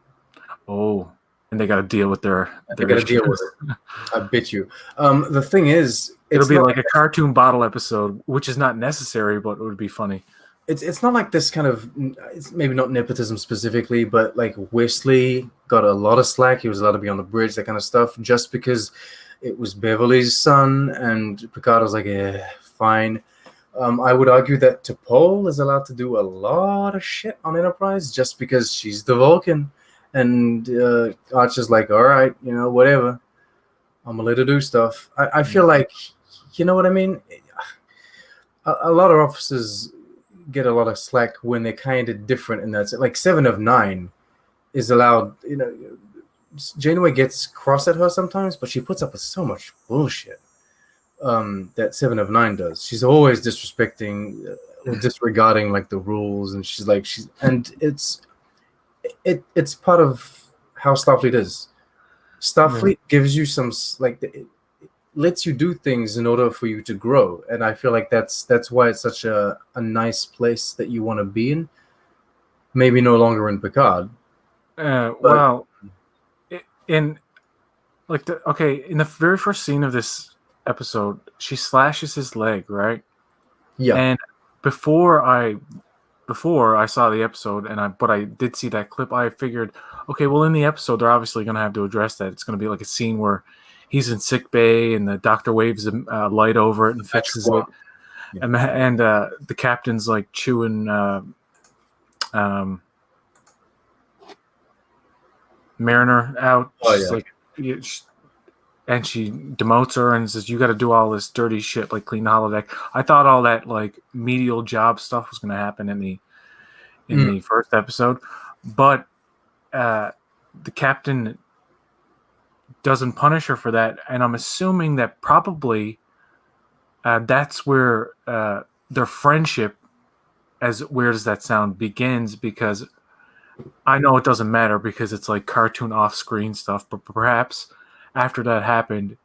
Oh. And they got to deal with their got to deal with it. I bet you. The thing is, it'll be like a cartoon bottle episode, which is not necessary, but it would be funny. It's not like this kind of. It's maybe not nepotism specifically, but like Wesley got a lot of slack. He was allowed to be on the bridge, that kind of stuff, just because it was Beverly's son, and Picard was like, "Yeah, fine." I would argue that T'Pol is allowed to do a lot of shit on Enterprise just because she's the Vulcan. And Archer's like, all right, whatever. I'm going to let her do stuff. I feel like, you know what I mean? A lot of officers get a lot of slack when they're kind of different in that. Like 7 of 9 is allowed, Janeway gets cross at her sometimes, but she puts up with so much bullshit that 7 of 9 does. She's always disrespecting, disregarding like the rules. And it's part of how Starfleet is. Starfleet gives you some, like, it lets you do things in order for you to grow, and I feel like that's why it's such a nice place that you want to be in. Maybe no longer in Picard. Well, in the very first scene of this episode, she slashes his leg, right? Yeah. And before I saw the episode, but I did see that clip, I figured, okay, well, in the episode, they're obviously going to have to address that. It's going to be like a scene where he's in sick bay and the doctor waves a light over it and fixes it. Yeah. And the captain's like chewing Mariner out. And she demotes her and says, you got to do all this dirty shit, like clean the holodeck. I thought all that like medial job stuff was going to happen in the first episode, but the captain doesn't punish her for that, and I'm assuming that probably that's where their friendship, as weird as that sound, begins, because I know it doesn't matter because it's like cartoon off-screen stuff, but perhaps after that happened,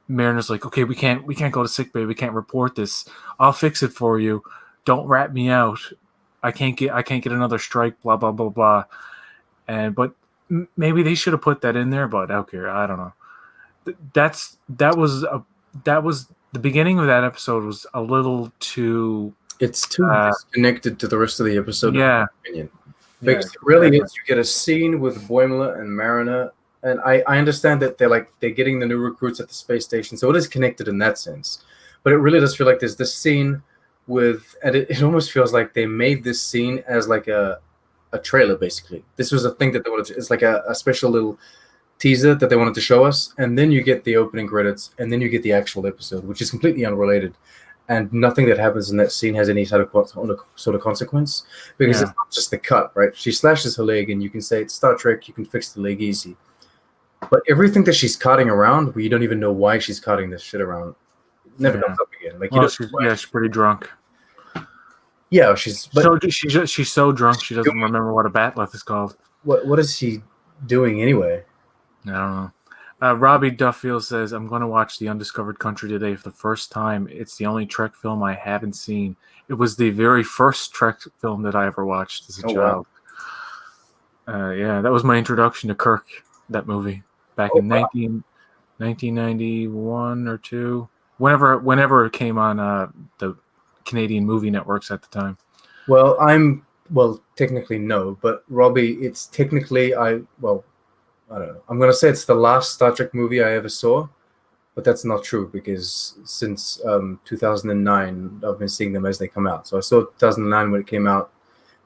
Mariner's like, okay, we can't go to sickbay. We can't report this. I'll fix it for you. Don't rat me out. I can't get another strike, blah blah blah blah. And but maybe they should have put that in there, but okay, I don't know. That was the beginning of that episode was a little too. It's too disconnected to the rest of the episode, Yeah. in my opinion. Because it really is, you get a scene with Boimler and Mariner, and I understand that they're getting the new recruits at the space station, so it is connected in that sense. But it really does feel like there's this scene with, and it almost feels like they made this scene as like a trailer, basically. This was a thing that they wanted to, it's like a special little teaser that they wanted to show us, and then you get the opening credits, and then you get the actual episode, which is completely unrelated. And nothing that happens in that scene has any sort of consequence, because it's not just the cut, right? She slashes her leg, and you can say it's Star Trek, you can fix the leg easy. But everything that she's cutting around, where you don't even know why she's cutting this shit around, never comes up again. Like, she's pretty drunk. Yeah, she's so drunk she doesn't remember what a batleth is called. What is she doing anyway? I don't know. Robbie Duffield says, I'm going to watch The Undiscovered Country today for the first time. It's the only Trek film I haven't seen. It was the very first Trek film that I ever watched as a child. Wow. Yeah, that was my introduction to Kirk, that movie, back in 1991 or 2. Whenever it came on the Canadian movie networks at the time. Well, technically no, but Robbie, it's technically I don't know. I'm going to say it's the last Star Trek movie I ever saw, but that's not true because since 2009, I've been seeing them as they come out. So I saw 2009 when it came out,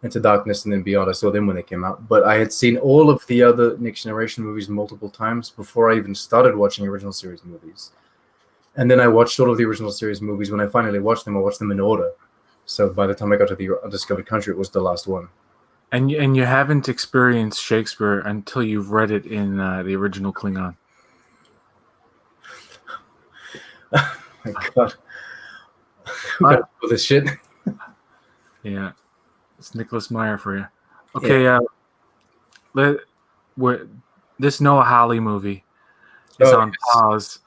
Into Darkness, and then Beyond. I saw them when they came out. But I had seen all of the other Next Generation movies multiple times before I even started watching original series movies. And then I watched all of the original series movies. When I finally watched them, I watched them in order. So by the time I got to the Undiscovered Country, it was the last one. And you haven't experienced Shakespeare until you've read it in the original Klingon. Oh my God. Who got all this shit? Yeah. It's Nicholas Meyer for you. Okay, this Noah Hawley movie is on pause.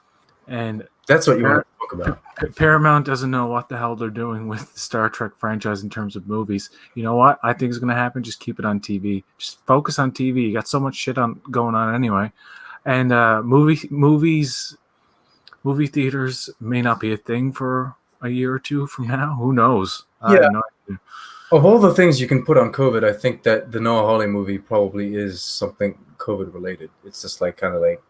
And that's what you want to talk about. Paramount doesn't know what the hell they're doing with the Star Trek franchise in terms of movies. You know what I think is going to happen? Just keep it on TV. Just focus on TV. You got so much shit going on anyway. And movie theaters may not be a thing for a year or two from now. Who knows? I have no idea. Of all the things you can put on COVID, I think that the Noah Hawley movie probably is something COVID related. It's just like kind of like,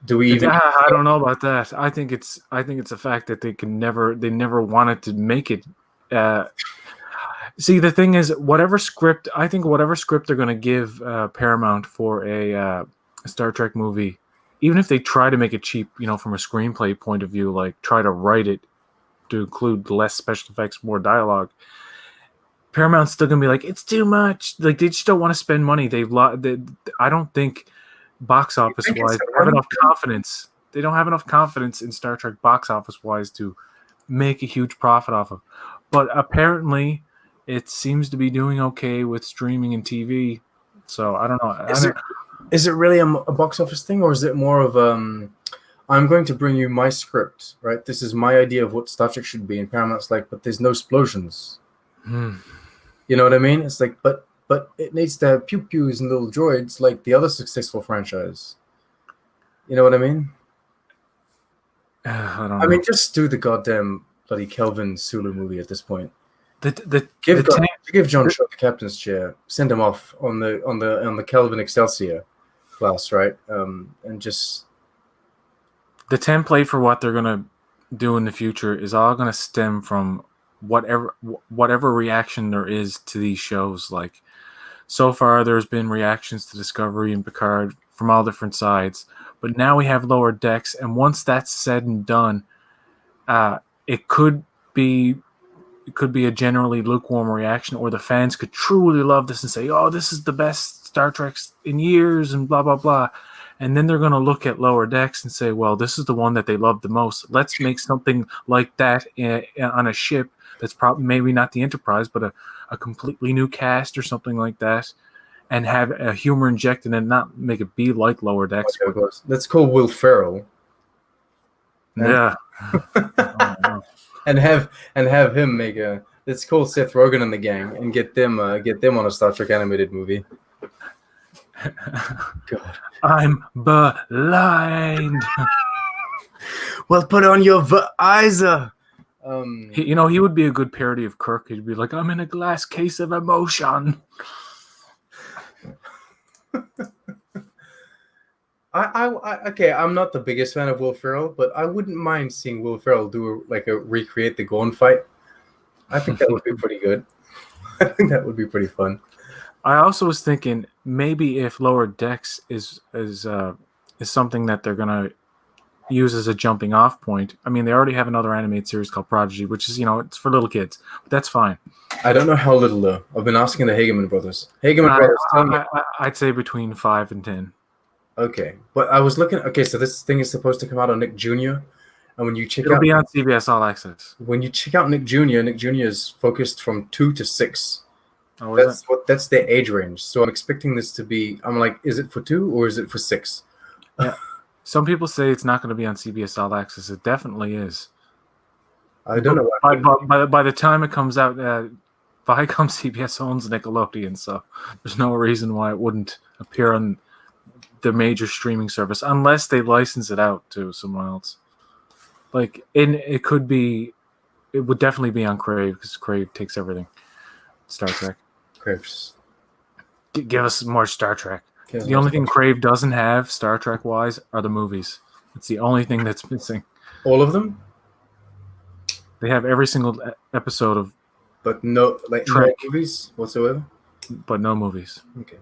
do we even? I don't know about that. I think it's a fact that they never wanted to make it. See, the thing is, whatever script they're going to give Paramount for a Star Trek movie, even if they try to make it cheap, from a screenplay point of view, like try to write it to include less special effects, more dialogue, Paramount's still going to be like, it's too much. Like, they just don't want to spend money. I don't think box office wise have enough confidence. They don't have enough confidence in Star Trek box office wise to make a huge profit off of. But apparently it seems to be doing okay with streaming and TV. So I don't know. Is it really a box office thing, or is it more of I'm going to bring you my script, right? This is my idea of what Star Trek should be, and Paramount's like, but there's no explosions. You know what I mean? It's like, but it needs to have pew-pews and little droids like the other successful franchise. You know what I mean? I mean, just do the goddamn bloody Kelvin Sulu movie at this point. Give John Cho the captain's chair. Send him off on the Kelvin Excelsior class, right? And just the template for what they're gonna do in the future is all gonna stem from whatever reaction there is to these shows. Like, so far there's been reactions to Discovery and Picard from all different sides, but now we have Lower Decks, and once that's said and done, it could be a generally lukewarm reaction, or the fans could truly love this and say, oh, this is the best Star Trek in years and blah blah blah, and then they're going to look at Lower Decks and say, well, this is the one that they love the most. Let's make something like that on a ship that's probably maybe not the Enterprise, but a completely new cast or something like that, and have a humor injected and not make it be like Lower Decks. Let's call Will Ferrell. Yeah. and have him make a Let's call Seth Rogen and the gang and get them on a Star Trek animated movie. God. I'm blind. Well, put on your visor. He would be a good parody of Kirk. He'd be like, I'm in a glass case of emotion. I'm not the biggest fan of Will Ferrell, but I wouldn't mind seeing Will Ferrell do a recreate the Gorn fight. I think that would be pretty good. I think that would be pretty fun. I also was thinking maybe if Lower Decks is something that they're gonna use as a jumping off point. I mean, they already have another animated series called Prodigy, which is it's for little kids, but that's fine. I don't know how little though. I've been asking the Hageman brothers. Brothers, tell me. I'd say between 5 and 10. Okay, but I was looking. Okay, so this thing is supposed to come out on Nick Jr. And when you check It'll be on CBS All Access. When you check out Nick Jr., Nick Jr. is focused from 2 to 6. Oh, that's their age range. So I'm expecting this to be. I'm like, is it for 2 or is it for 6? Yeah. Some people say it's not going to be on CBS All Access. It definitely is. I don't know. By the time it comes out, Viacom CBS owns Nickelodeon, so there's no reason why it wouldn't appear on the major streaming service unless they license it out to someone else. It would definitely be on Crave because Crave takes everything. Star Trek. Craves. Give us more Star Trek. The only thing Crave doesn't have, Star Trek wise, are the movies. It's the only thing that's missing. All of them? They have every single episode of, but no movies whatsoever. But no movies. Okay.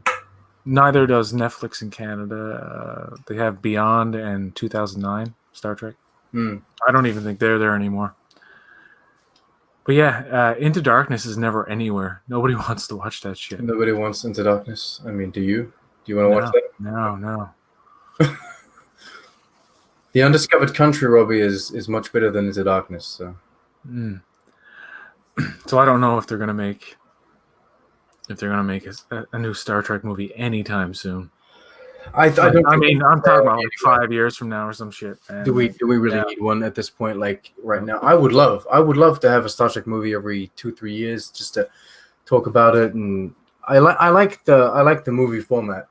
Neither does Netflix in Canada. They have Beyond and 2009 Star Trek. I don't even think they're there anymore. But yeah, Into Darkness is never anywhere. Nobody wants to watch that shit. Nobody wants Into Darkness. I mean, do you? Do you want to watch that? No. The Undiscovered Country, Robbie, is much better than Into Darkness. So. So I don't know if they're gonna make a new Star Trek movie anytime soon. I'm talking about 5 years from now or some shit. Man. Do we really need one at this point? Like right now, I would love to have a Star Trek movie every 2-3 years just to talk about it. And I like the movie format.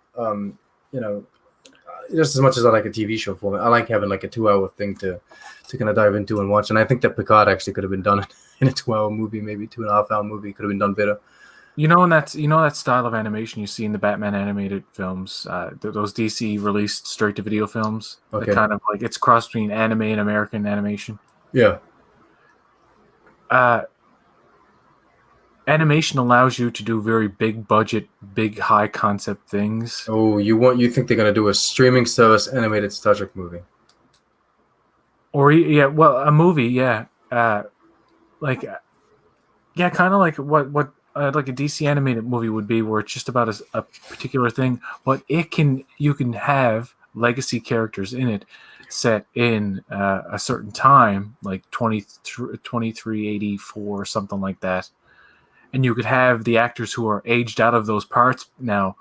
Just as much as I like a TV show format, I like having like a 2-hour thing to kind of dive into and watch. And I think that Picard actually could have been done in a 2-hour movie, maybe 2.5-hour movie could have been done better. That style of animation you see in the Batman animated films, those DC released straight to video films. Okay. Kind of like it's cross between anime and American animation. Yeah. Animation allows you to do very big budget, big high concept things. Oh, you think they're gonna do a streaming service animated Star Trek movie? Or a movie, yeah. Kind of like what like a DC animated movie would be, where it's just about a particular thing, but you can have legacy characters in it set in a certain time, like 2384 or something like that. And you could have the actors who are aged out of those parts now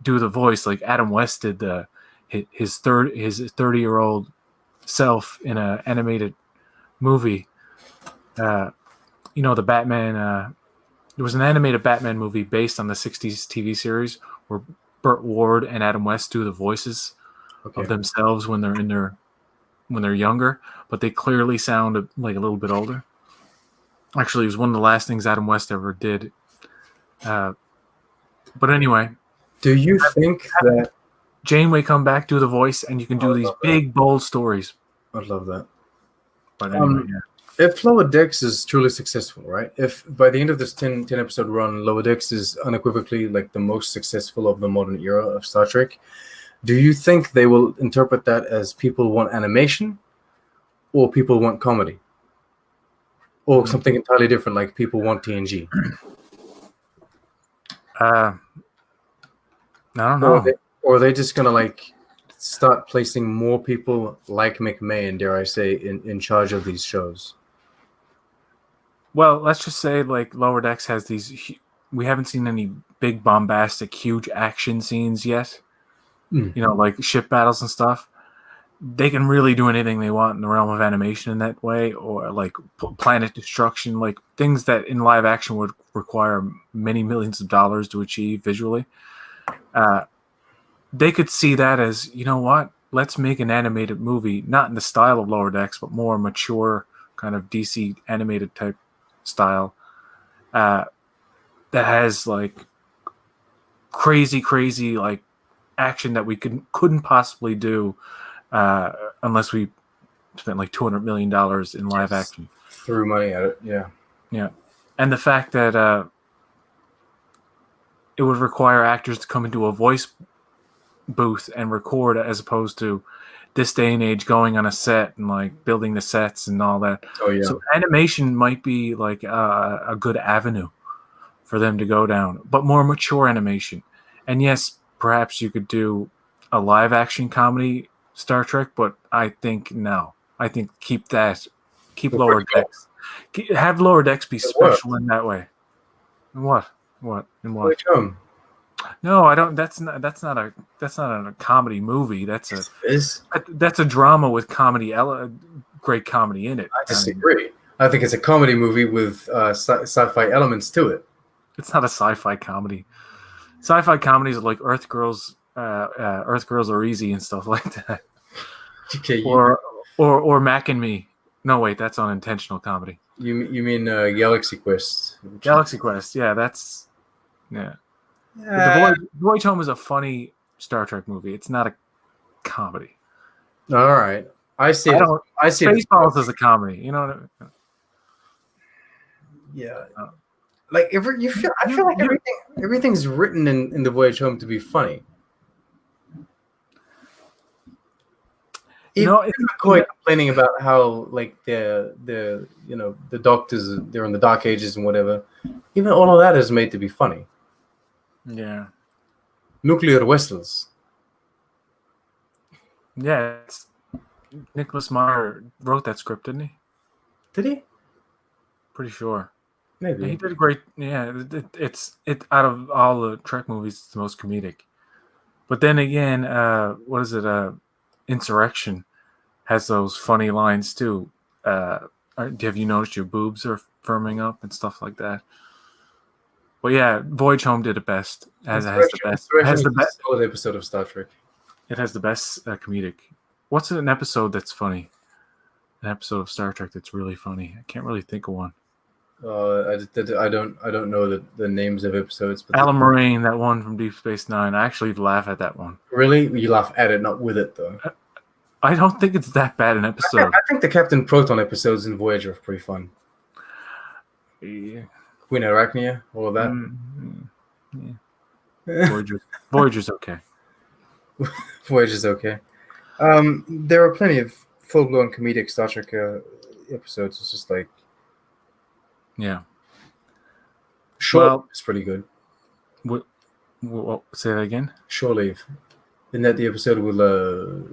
do the voice, like Adam West did his 30-year-old self in an animated movie. The Batman. There was an animated Batman movie based on the 60s TV series where Burt Ward and Adam West do the voices of themselves when they're younger, but they clearly sound like a little bit older. Actually, it was one of the last things Adam West ever did. But anyway. Do you think that Janeway come back, do the voice, and you can do these big, bold stories? I'd love that. But anyway, yeah. If Lower Decks is truly successful, right? If by the end of this 10 episode run, Lower Decks is unequivocally like the most successful of the modern era of Star Trek, do you think they will interpret that as people want animation or people want comedy? Or something entirely different, like people want TNG? I don't know. Or are they just going to start placing more people like McMahon, dare I say, in charge of these shows? Well, let's just say Lower Decks has these. We haven't seen any big bombastic, huge action scenes yet. Like ship battles and stuff. they can really do anything they want in the realm of animation in that way, or like planet destruction, like things that in live action would require many millions of dollars to achieve visually. They could see that as, you know what, let's make an animated movie, not in the style of Lower Decks, but more mature kind of DC animated type style, that has like crazy like action that we couldn't possibly do unless we spent like $200 million in live action. Threw money at it. Yeah, and the fact that it would require actors to come into a voice booth and record, as opposed to this day and age going on a set and like building the sets and all that. Oh yeah. So animation might be like a good avenue for them to go down, but more mature animation. And yes, perhaps you could do a live action comedy Star Trek, but I think no. I think keep Lower Decks. Have Lower Decks be special in that way. What? In what? No, I don't. That's not a comedy movie. That's a drama with great comedy in it. I disagree. I think it's a comedy movie with sci-fi elements to it. It's not a sci-fi comedy. Sci-fi comedies are like Earth Girls Are Easy and stuff like that. Okay, or Mac and Me. No, wait, that's unintentional comedy. You mean Galaxy Quest? Galaxy Quest, yeah, that's The Voyage Home is a funny Star Trek movie. It's not a comedy. All right, I see. I see. Spaceballs is a comedy. You know what I mean? Yeah. Like I feel like everything's written in The Voyage Home to be funny. Even McCoy complaining about how like the doctors, they're in the Dark Ages and whatever. Even all of that is made to be funny. Yeah. Nuclear vessels. Yeah, Nicholas Meyer wrote that script, didn't he? Did he? Pretty sure. Maybe. Yeah, he did a great. Yeah, it's out of all the Trek movies, it's the most comedic. But then again, what is it? Insurrection has those funny lines too. Have you noticed your boobs are firming up and stuff like that? But yeah, Voyage Home did it best. Has the best. Has the best episode of Star Trek. It has the best comedic. What's an episode that's funny? An episode of Star Trek that's really funny. I can't really think of one. I don't know the names of episodes. But Alan Moraine, that one from Deep Space Nine. I actually laugh at that one. Really? You laugh at it, not with it, though. I don't think it's that bad an episode. I think the Captain Proton episodes in Voyager are pretty fun. Yeah. Queen Arachnia, all of that. Yeah. Voyager's okay. Voyager's okay. There are plenty of full-blown comedic Star Trek episodes. It's just like, yeah. Shore Leave is pretty good. What, say that again? Shore Leave. Isn't that the episode with the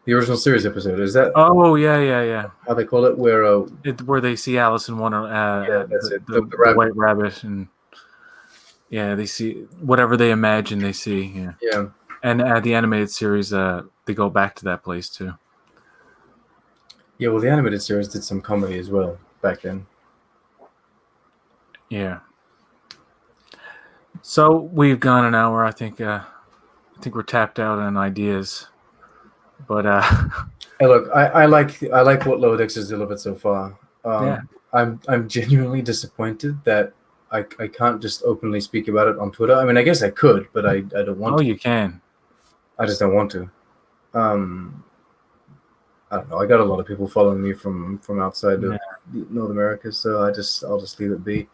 original series episode? Is that? Oh yeah. How they call it? Where they see Alice in Wonder, that's it. The White Rabbit, and yeah, they see whatever they imagine they see. Yeah. Yeah. And the animated series, they go back to that place too. Yeah, well, the animated series did some comedy as well back then. Yeah. So we've gone an hour. I think we're tapped out on ideas. But hey, look, I like what Lower Decks has delivered so far. Yeah. I'm genuinely disappointed that I can't just openly speak about it on Twitter. I mean, I guess I could, but I don't want to. Oh, you can. I just don't want to. I don't know. I got a lot of people following me from outside of North America, so I'll just leave it be.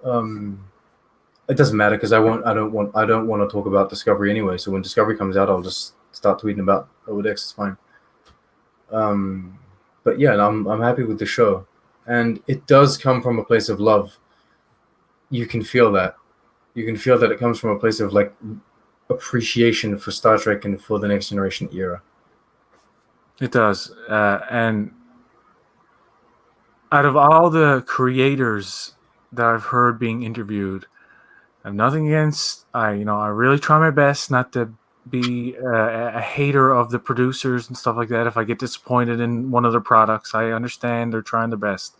It doesn't matter because I don't want to talk about Discovery anyway. So when Discovery comes out, I'll just start tweeting about Lower Decks. It's fine. But yeah, I'm happy with the show, and it does come from a place of love. You can feel that. You can feel that it comes from a place of like appreciation for Star Trek and for the Next Generation era. It does, and out of all the creators that I've heard being interviewed, I have nothing against. I really try my best not to be a hater of the producers and stuff like that. If I get disappointed in one of their products, I understand they're trying their best.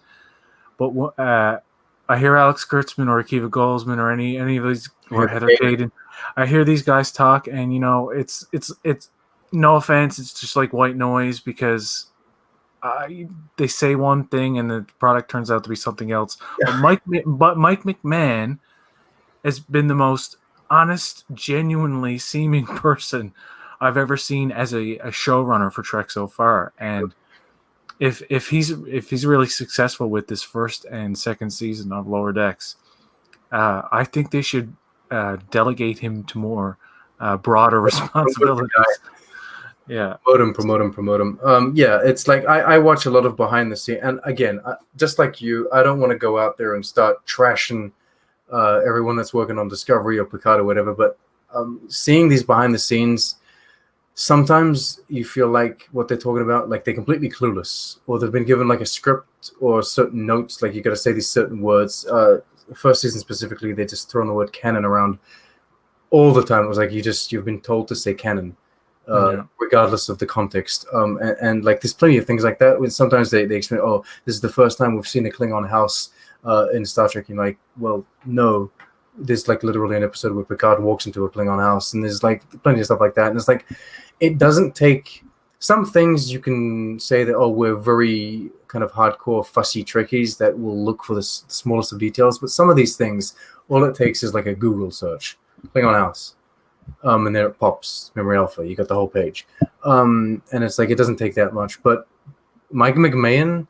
But I hear Alex Kurtzman or Akiva Goldsman or any of these, or Heather Caden. I hear these guys talk, and it's no offense, it's just like white noise, because they say one thing and the product turns out to be something else. But Mike McMahon has been the most honest, genuinely seeming person I've ever seen as a showrunner for Trek so far. And if he's really successful with this first and second season of Lower Decks, I think they should delegate him to more broader responsibilities. Yeah, promote him. Yeah, it's like I watch a lot of behind the scenes, and again, just like you, I don't want to go out there and start trashing everyone that's working on Discovery or Picard or whatever. But seeing these behind the scenes, sometimes you feel like what they're talking about, like they're completely clueless, or they've been given like a script or certain notes, like you got to say these certain words. First season specifically, they just thrown the word canon around all the time. It was like you've been told to say canon. Regardless of the context, and like there's plenty of things like that. When sometimes they explain, oh, this is the first time we've seen a Klingon house in Star Trek. You're like, well, no, there's like literally an episode where Picard walks into a Klingon house, and there's like plenty of stuff like that. And it's like, it doesn't take some things you can say that, oh, we're very kind of hardcore fussy Trekkies that will look for the smallest of details, but some of these things, all it takes is like a Google search, Klingon house. And there it pops, Memory Alpha. You got the whole page. And it's like, it doesn't take that much. But Mike McMahon,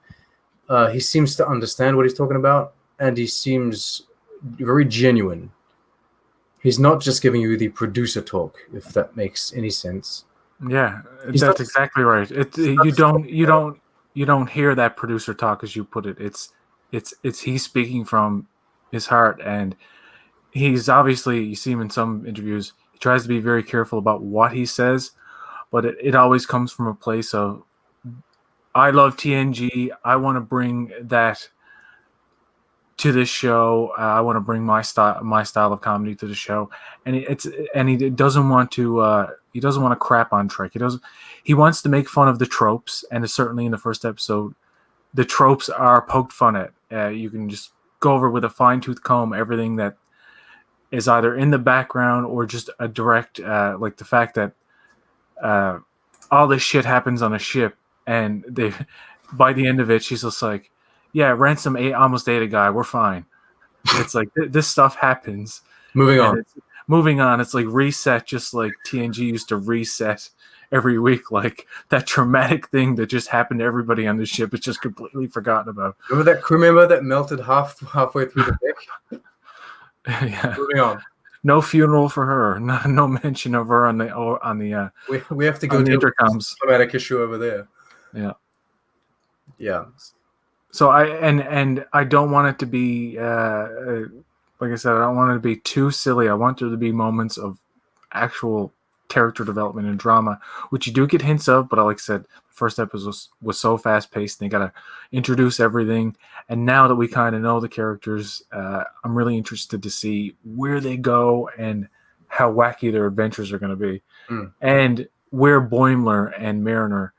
he seems to understand what he's talking about, and he seems very genuine. He's not just giving you the producer talk, if that makes any sense. Yeah, that's exactly right. You don't hear that producer talk, as you put it. It's he's speaking from his heart, and he's obviously, you see him in some interviews, tries to be very careful about what he says, but it always comes from a place of, I love TNG. I want to bring that to this show. I want to bring my style of comedy to the show, and he doesn't want to crap on Trek. He wants to make fun of the tropes, and certainly in the first episode, the tropes are poked fun at. You can just go over with a fine-tooth comb everything that is either in the background or just a direct, like the fact that all this shit happens on a ship, and by the end of it, she's just like, yeah, Ransom almost ate a guy, we're fine. It's like, this stuff happens. Moving on. It's like reset, just like TNG used to reset every week. Like that traumatic thing that just happened to everybody on the ship is just completely forgotten about. Remember that crew member that melted halfway through the deck? Yeah. Moving on. No funeral for her. No mention of her on the. We have to go to intercoms. Dramatic issue over there. Yeah. Yeah. So I don't want it to be like I said, I don't want it to be too silly. I want there to be moments of actual character development and drama, which you do get hints of, but like I said, the first episode was so fast paced, and they gotta introduce everything. And now that we kind of know the characters, I'm really interested to see where they go and how wacky their adventures are going to be, and where Boimler and Mariner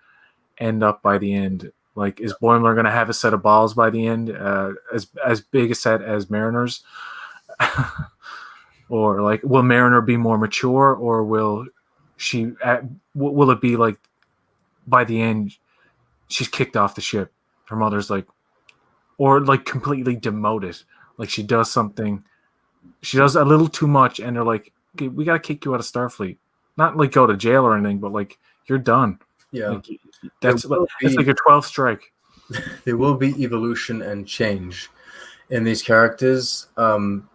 end up by the end. Like, is Boimler going to have a set of balls by the end, as big a set as Mariner's? Or like, will Mariner be more mature, or will it be like by the end she's kicked off the ship, her mother's like, or like completely demoted, like she does something, she does a little too much, and they're like, okay, we got to kick you out of Starfleet, not like go to jail or anything, but like, you're done. Yeah, like, it's like a 12th strike. There will be evolution and change in these characters,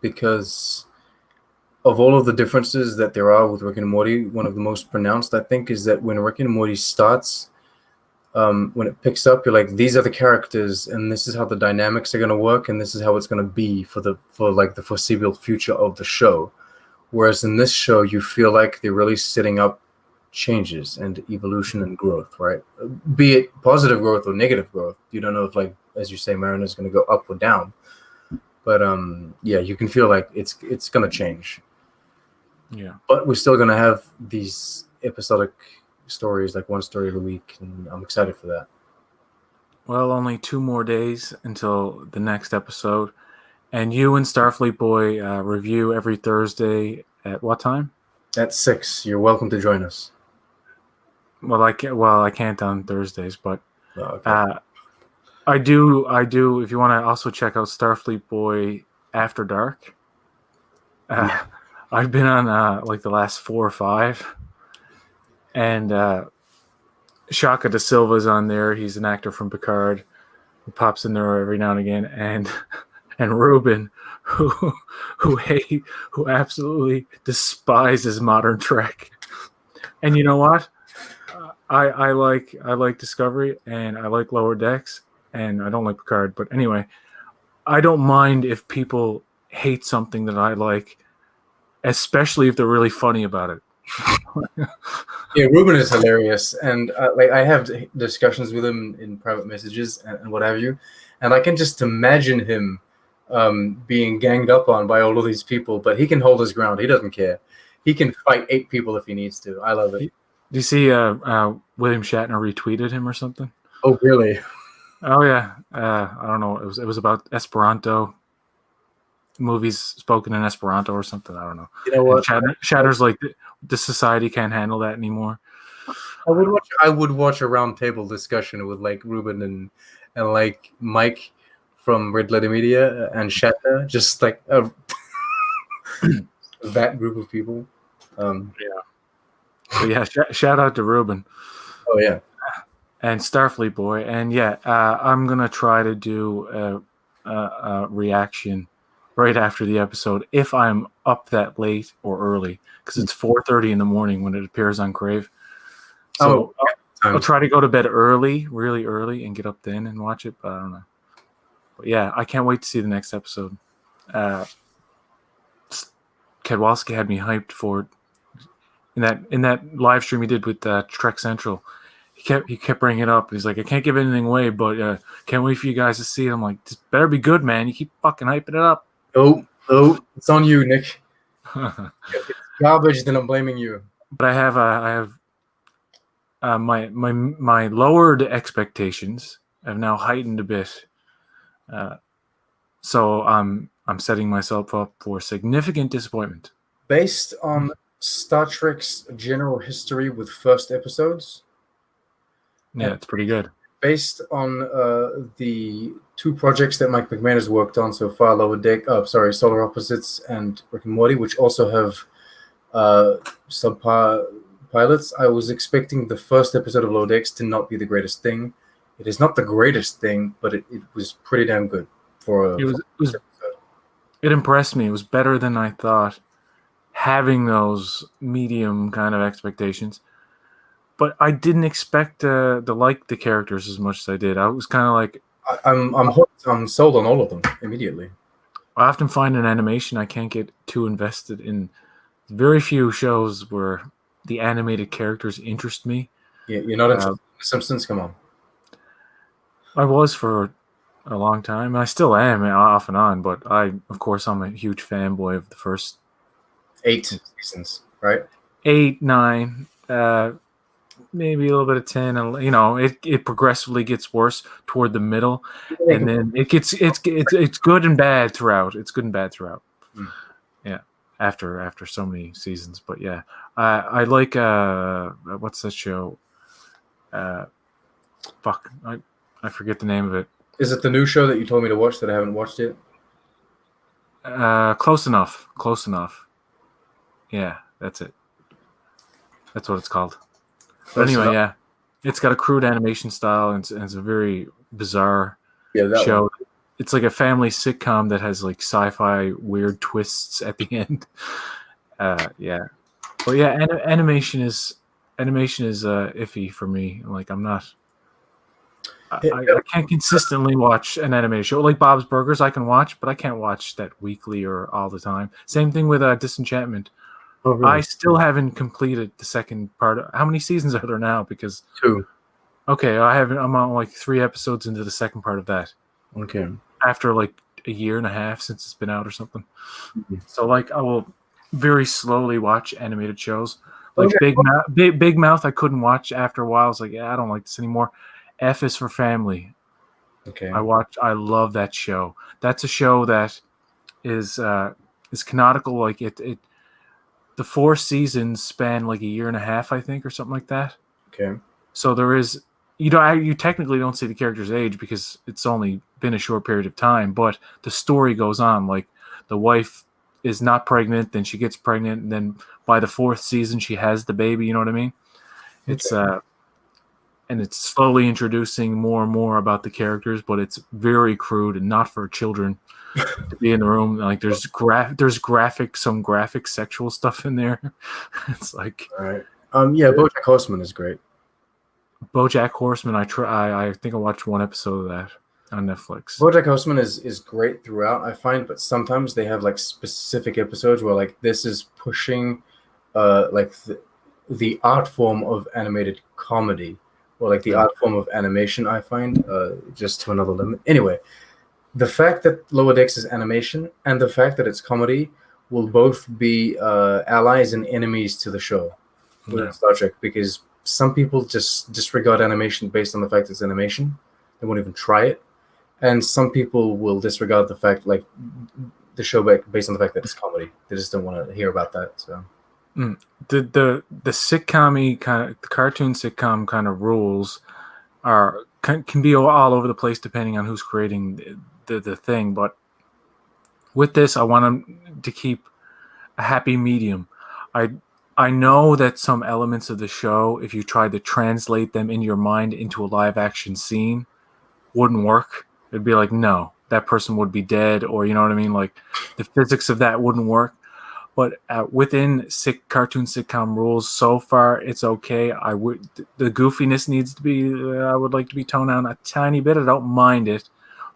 because of all of the differences that there are with Rick and Morty. One of the most pronounced, I think, is that when Rick and Morty starts, when it picks up, you're like, these are the characters, and this is how the dynamics are going to work, and this is how it's going to be for the foreseeable future of the show. Whereas in this show, you feel like they're really setting up changes and evolution and growth, right? Be it positive growth or negative growth. You don't know if, like, as you say, Mariner's going to go up or down. But yeah, you can feel like it's going to change. Yeah. But we're still gonna have these episodic stories, like one story a week, and I'm excited for that. Well, only 2 more days until the next episode, and you and Starfleet Boy review every Thursday at what time? At 6, you're welcome to join us. Well, I can't on Thursdays, but Oh, okay. I do. If you want to also check out Starfleet Boy After Dark, Yeah. I've been on like the last 4 or 5, and Shaka Da Silva's on there. He's an actor from Picard who pops in there every now and again, and Ruben, who who absolutely despises modern Trek. And you know what? I like Discovery, and I like Lower Decks, and I don't like Picard. But anyway, I don't mind if people hate something that I like, especially if they're really funny about it. Yeah, Ruben is hilarious, and like I have discussions with him in private messages and what have you, and I can just imagine him being ganged up on by all of these people, but he can hold his ground. He doesn't care. He can fight 8 people if he needs to. I love it. Do you see William Shatner retweeted him or something? Oh, really? Oh yeah. I don't know. It was about Esperanto movies spoken in Esperanto or something. I don't know. You know what? Shatner's like the society can't handle that anymore. I would watch a round table discussion with like Ruben and like Mike from Red Letter Media and Shatner, just like that group of people. Yeah. But yeah, shout out to Ruben. Oh yeah. And Starfleet Boy, and yeah, I'm gonna try to do a reaction right after the episode if I'm up that late or early, because it's 4:30 in the morning when it appears on Crave. So I'll try to go to bed early, really early, and get up then and watch it. But I don't know. But yeah, I can't wait to see the next episode. Kedwalski had me hyped for it in that live stream he did with Trek Central. He kept bringing it up. He's like, I can't give anything away, but can't wait for you guys to see it. I'm like, this better be good, man. You keep fucking hyping it up. Oh, it's on you, Nick. If it's garbage, then I'm blaming you. But I have my lowered expectations have now heightened a bit. So I'm setting myself up for significant disappointment. Based on Star Trek's general history with first episodes. Yeah, it's pretty good. Based on the 2 projects that Mike McMahon has worked on so far, Solar Opposites and Rick and Morty, which also have subpar pilots, I was expecting the first episode of Lower Decks to not be the greatest thing. It is not the greatest thing, but it was pretty damn good for it was it impressed me. It was better than I thought, having those medium kind of expectations. But I didn't expect to like the characters as much as I did. I was kind of like, I'm hooked. I'm sold on all of them immediately. I often find in animation I can't get too invested in. Very few shows where the animated characters interest me. Yeah, you're not interested in The Simpsons? Come on. I was for a long time, and I still am off and on. But of course, I'm a huge fanboy of the first 8 seasons, right? 8, 9. Maybe a little bit of 10, and it progressively gets worse toward the middle, and then it's good and bad throughout. It's good and bad throughout. Yeah, after so many seasons. But yeah, I like what's that show? Fuck, I forget the name of it. Is it the new show that you told me to watch that I haven't watched yet? Close enough. Yeah, that's it. That's what it's called. But anyway, yeah, it's got a crude animation style, and it's a very bizarre show. One. It's like a family sitcom that has like sci-fi weird twists at the end. Yeah, but yeah, animation is iffy for me. Like I'm not. I can't consistently watch an animated show like Bob's Burgers. I can watch, but I can't watch that weekly or all the time. Same thing with Disenchantment. Oh, really? I still haven't completed the second part. How many seasons are there now? Because 2. Okay, I'm on like 3 episodes into the second part of that. Okay. After like a year and a half since it's been out or something. Mm-hmm. So like I will very slowly watch animated shows. Like Okay. Big Mouth, I couldn't watch after a while. I was like, yeah, I don't like this anymore. F is for Family. Okay. I love that show. That's a show that is canonical. Like the 4 seasons span like a year and a half, I think, or something like that. Okay. So there is, you technically don't see the character's age because it's only been a short period of time, but the story goes on. Like the wife is not pregnant, then she gets pregnant, and then by the 4th season she has the baby. You know what I mean? It's Okay. and it's slowly introducing more and more about the characters, but it's very crude and not for children to be in the room. Like some graphic sexual stuff in there. It's like All right. Yeah, BoJack Horseman is great. BoJack Horseman. I think I watched one episode of that on Netflix. BoJack Horseman is great throughout, I find, but sometimes they have like specific episodes where like this is pushing like the art form of animated comedy or like the art form of animation, I find, just to another limit. Anyway, the fact that Lower Decks is animation and the fact that it's comedy will both be allies and enemies to the show with Star Trek, because some people just disregard animation based on the fact it's animation. They won't even try it. And some people will disregard the fact, like the show based on the fact that it's comedy. They just don't want to hear about that. So the sitcom kind of the cartoon sitcom kind of rules can be all over the place depending on who's creating the thing. But with this, I want them to keep a happy medium. I know that some elements of the show, if you tried to translate them in your mind into a live action scene, wouldn't work. It'd be like, no, that person would be dead, or you know what I mean? Like the physics of that wouldn't work. But within cartoon sitcom rules, so far it's okay. The goofiness needs to be. I would like to be toned down a tiny bit. I don't mind it,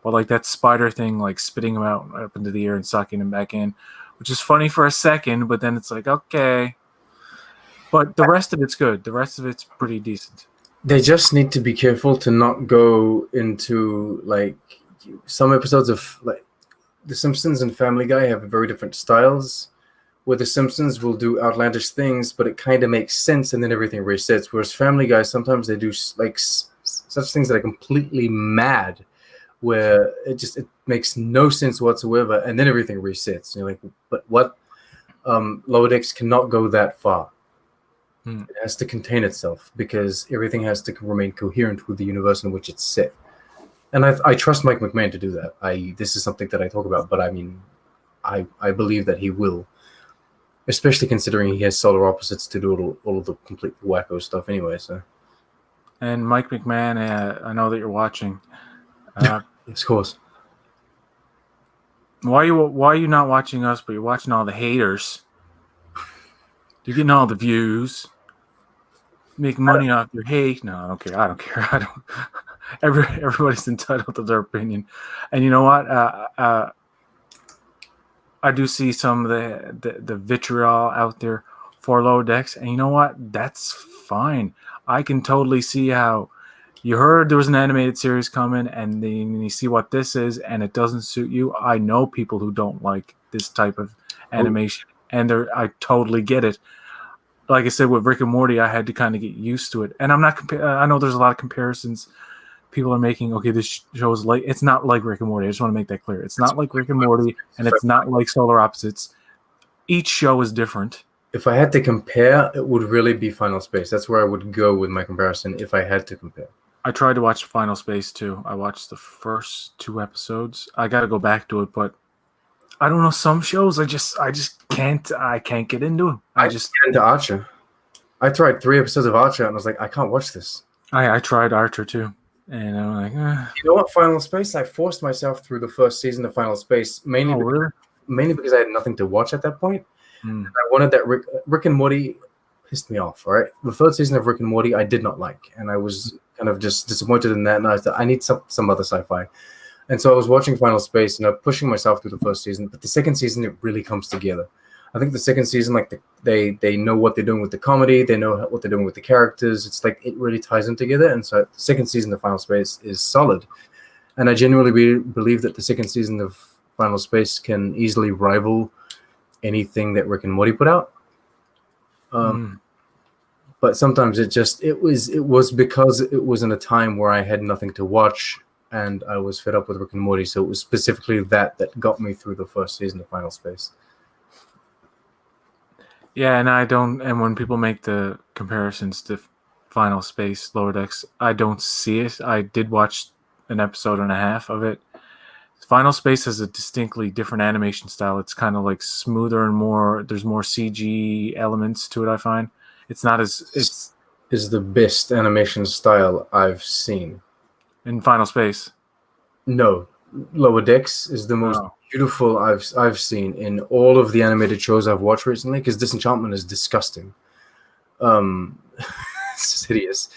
but like that spider thing, like spitting him out up into the air and sucking him back in, which is funny for a second, but then it's like, okay. But the rest of it's good. The rest of it's pretty decent. they just need to be careful to not go into like some episodes of like The Simpsons and Family Guy have very different styles, where The Simpsons will do outlandish things, but it kind of makes sense, and then everything resets. Whereas Family Guy, sometimes they do like such things that are completely mad, where it makes no sense whatsoever, and then everything resets. You're like, but what? Lower Decks cannot go that far. It has to contain itself because everything has to remain coherent with the universe in which it's set. And I trust Mike McMahon to do that. This is something that I talk about, but I mean, I believe that he will, especially considering he has solar opposites to do all of the complete wacko stuff anyway. So. And Mike McMahon, I know that you're watching. Yes, of course. Why are you not watching us, but you're watching all the haters? You're getting all the views. Make money off your hate. No, I don't care. I don't care. I don't. Everybody's entitled to their opinion, and you know what? I do see some of the vitriol out there for Lower Decks, and you know what? That's fine. I can totally see how you heard there was an animated series coming, and then you see what this is, and it doesn't suit you. I know people who don't like this type of animation, and I totally get it. Like I said, with Rick and Morty, I had to kind of get used to it. And I'm not I know there's a lot of comparisons people are making. Okay, this show is like, it's not like Rick and Morty. I just want to make that clear. It's not like Rick and Morty, and it's not like Solar Opposites. Each show is different. If I had to compare, it would really be Final Space. That's where I would go with my comparison if I had to compare. I tried to watch Final Space too. I watched the first 2 episodes. I got to go back to it, but I don't know. Some shows I just can't. I can't get into them. I just get into Archer. I tried 3 episodes of Archer and I was like, I can't watch this. I tried Archer too, and I'm like, You know what? Final Space. I forced myself through the first season of Final Space mainly because I had nothing to watch at that point. And I wanted that Rick and Morty pissed me off. All right, the 3rd season of Rick and Morty I did not like, and I was kind of just disappointed in that. And I thought I need some other sci-fi. And so I was watching Final Space and pushing myself through the 1st season. But the 2nd season, it really comes together. I think the 2nd season, like they know what they're doing with the comedy. They know what they're doing with the characters. It's like it really ties them together. And so the 2nd season of Final Space is solid. And I genuinely believe that the 2nd season of Final Space can easily rival anything that Rick and Morty put out. But sometimes it was because it was in a time where I had nothing to watch and I was fed up with Rick and Morty. So it was specifically that got me through the first season of Final Space. Yeah, and when people make the comparisons to Final Space, Lower Decks, I don't see it. I did watch an episode and a half of it. Final Space has a distinctly different animation style. It's kind of like smoother and there's more CG elements to it, I find. It's not as is the best animation style I've seen. In Final Space? No. Lower Decks is the most beautiful I've seen in all of the animated shows I've watched recently, because Disenchantment is disgusting. It's hideous.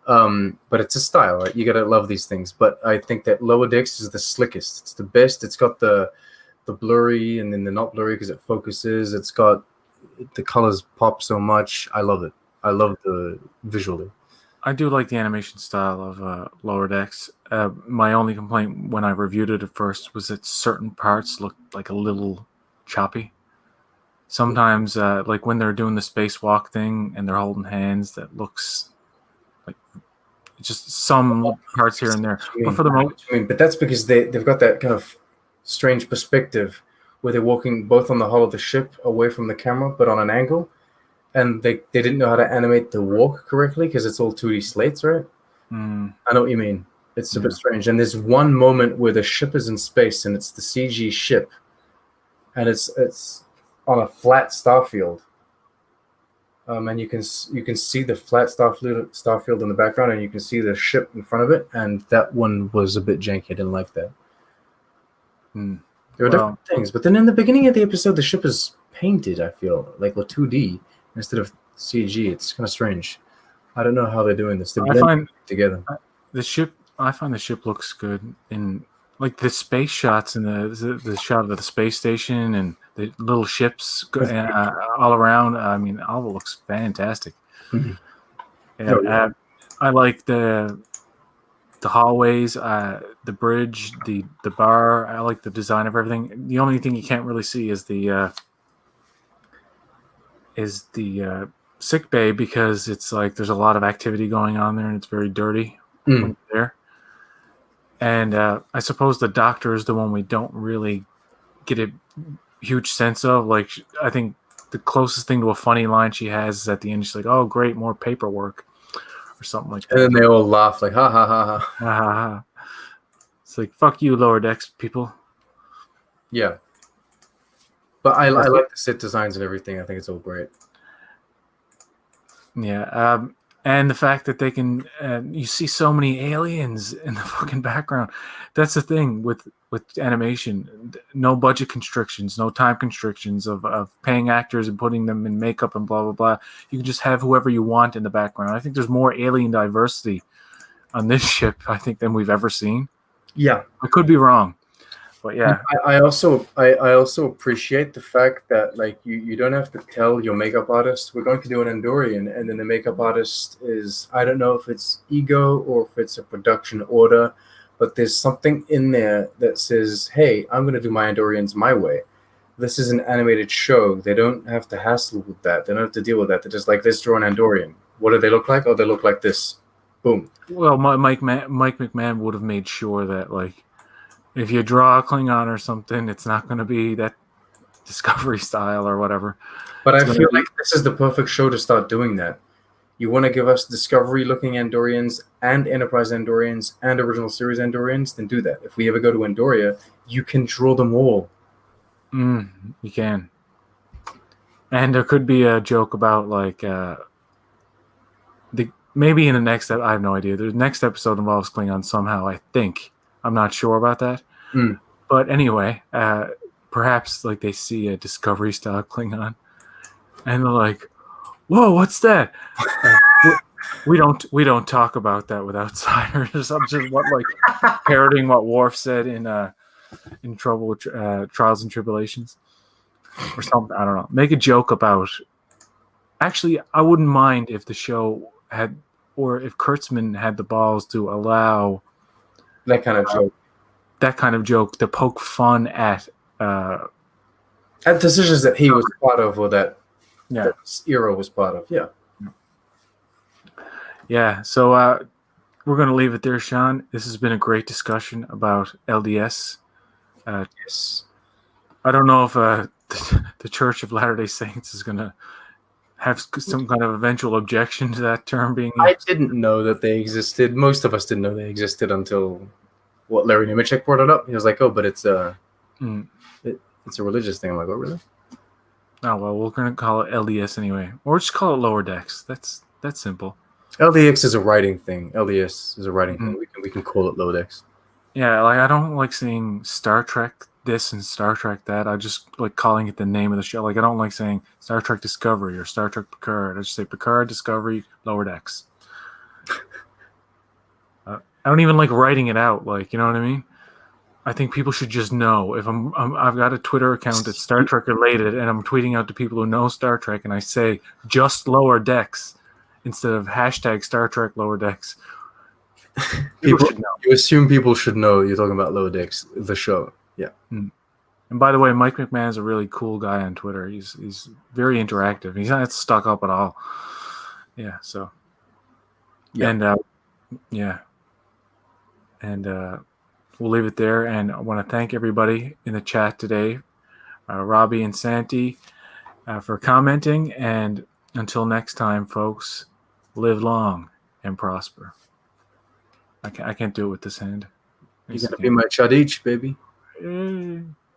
But it's a style, right? You gotta love these things. But I think that Lower Decks is the slickest. It's the best. It's got the blurry and then the not blurry because it focuses. It's got the colors pop so much. I love it. I love the visually. I do like the animation style of Lower Decks. My only complaint when I reviewed it at first was that certain parts looked like a little choppy. Sometimes, like when they're doing the spacewalk thing and they're holding hands, that looks like just some parts here and there. But for the most, but that's because they've got that kind of strange perspective where they're walking both on the hull of the ship away from the camera, but on an angle. And they didn't know how to animate the walk correctly because it's all 2D slates, right? I know what you mean. It's a bit strange. And there's one moment where the ship is in space and it's the CG ship, and it's on a flat starfield. And you can see the flat starfield in the background, and you can see the ship in front of it. And that one was a bit janky. I didn't like that. There were different things, but then in the beginning of the episode, the ship is painted. I feel like 2D. Instead of CG. It's kind of strange. I don't know how they're doing this. I find together the ship looks good in like the space shots and the shot of the space station and the little ships all around. I mean, all of it looks fantastic. I like the hallways, the bridge, the bar. I like the design of everything. The only thing you can't really see is the sick bay, because it's like there's a lot of activity going on there and it's very dirty when you're there. And I suppose the doctor is the one we don't really get a huge sense of. Like, I think the closest thing to a funny line she has is at the end. She's like, "Oh, great, more paperwork," or something like that. And then they all laugh like, "Ha ha ha ha." Ha ha ha. It's like, fuck you, Lower Decks people. Yeah. But I like the set designs and everything. I think it's all great. Yeah, and the fact that they can, you see so many aliens in the fucking background. That's the thing with animation. No budget constrictions, no time constrictions of paying actors and putting them in makeup and blah, blah, blah. You can just have whoever you want in the background. I think there's more alien diversity on this ship, I think, than we've ever seen. Yeah. I could be wrong. But yeah, I also appreciate the fact that like you don't have to tell your makeup artist we're going to do an Andorian, and then the makeup artist is, I don't know if it's ego or if it's a production order, but there's something in there that says, hey, I'm going to do my Andorians my way. This is an animated show. They don't have to hassle with that. They don't have to deal with that. They're just like, let's draw an Andorian. What do they look like? Oh, they look like this. Boom. Well, Mike McMahon would have made sure that, like, if you draw a Klingon or something, it's not going to be that Discovery style or whatever. But I feel like this is the perfect show to start doing that. You want to give us Discovery-looking Andorians and Enterprise Andorians and Original Series Andorians, then do that. If we ever go to Andoria, you can draw them all. You can. And there could be a joke about, like, maybe in the next, I have no idea. The next episode involves Klingon somehow, I think. I'm not sure about that. But anyway, perhaps like they see a Discovery style Klingon and they're like, whoa, what's that? We don't talk about that with outsiders. I'm just parroting what Worf said in Trouble with Trials and Tribulations or something. I don't know. Make a joke about. Actually, I wouldn't mind if the show had, or if Kurtzman had the balls to allow that kind of joke. That kind of joke to poke fun at And decisions that he was part of, or that Yeah. that era was part of. Yeah. Yeah. So we're going to leave it there, Sean. This has been a great discussion about LDS. Yes. I don't know if the Church of Latter-day Saints is going to have some kind of eventual objection to that term being used. I didn't know that they existed. Most of us didn't know they existed until Larry Nemechek brought it up. He was like, "Oh, but it's a religious thing." I'm like, "Oh, really?" Oh well, we're going to call it LDS anyway, or just call it Lower Decks. That's simple. LDX is a writing thing. LDS is a writing thing. We can call it Lodex. Yeah, like I don't like saying Star Trek this and Star Trek that. I just like calling it the name of the show. Like I don't like saying Star Trek Discovery or Star Trek Picard. I just say Picard, Discovery, Lower Decks. I don't even like writing it out. Like, you know what I mean? I think people should just know. If I've got a Twitter account that's Star Trek related, and I'm tweeting out to people who know Star Trek, and I say just Lower Decks instead of hashtag Star Trek Lower Decks. People should know. You assume people should know you're talking about Lower Decks, the show. Yeah. And by the way, Mike McMahon is a really cool guy on Twitter. He's very interactive. He's not stuck up at all. Yeah. So. Yeah. And yeah. And we'll leave it there. And I want to thank everybody in the chat today, Robbie and Santi, for commenting. And until next time, folks, live long and prosper. I can't do it with this hand. You're going to be my Chadich, baby.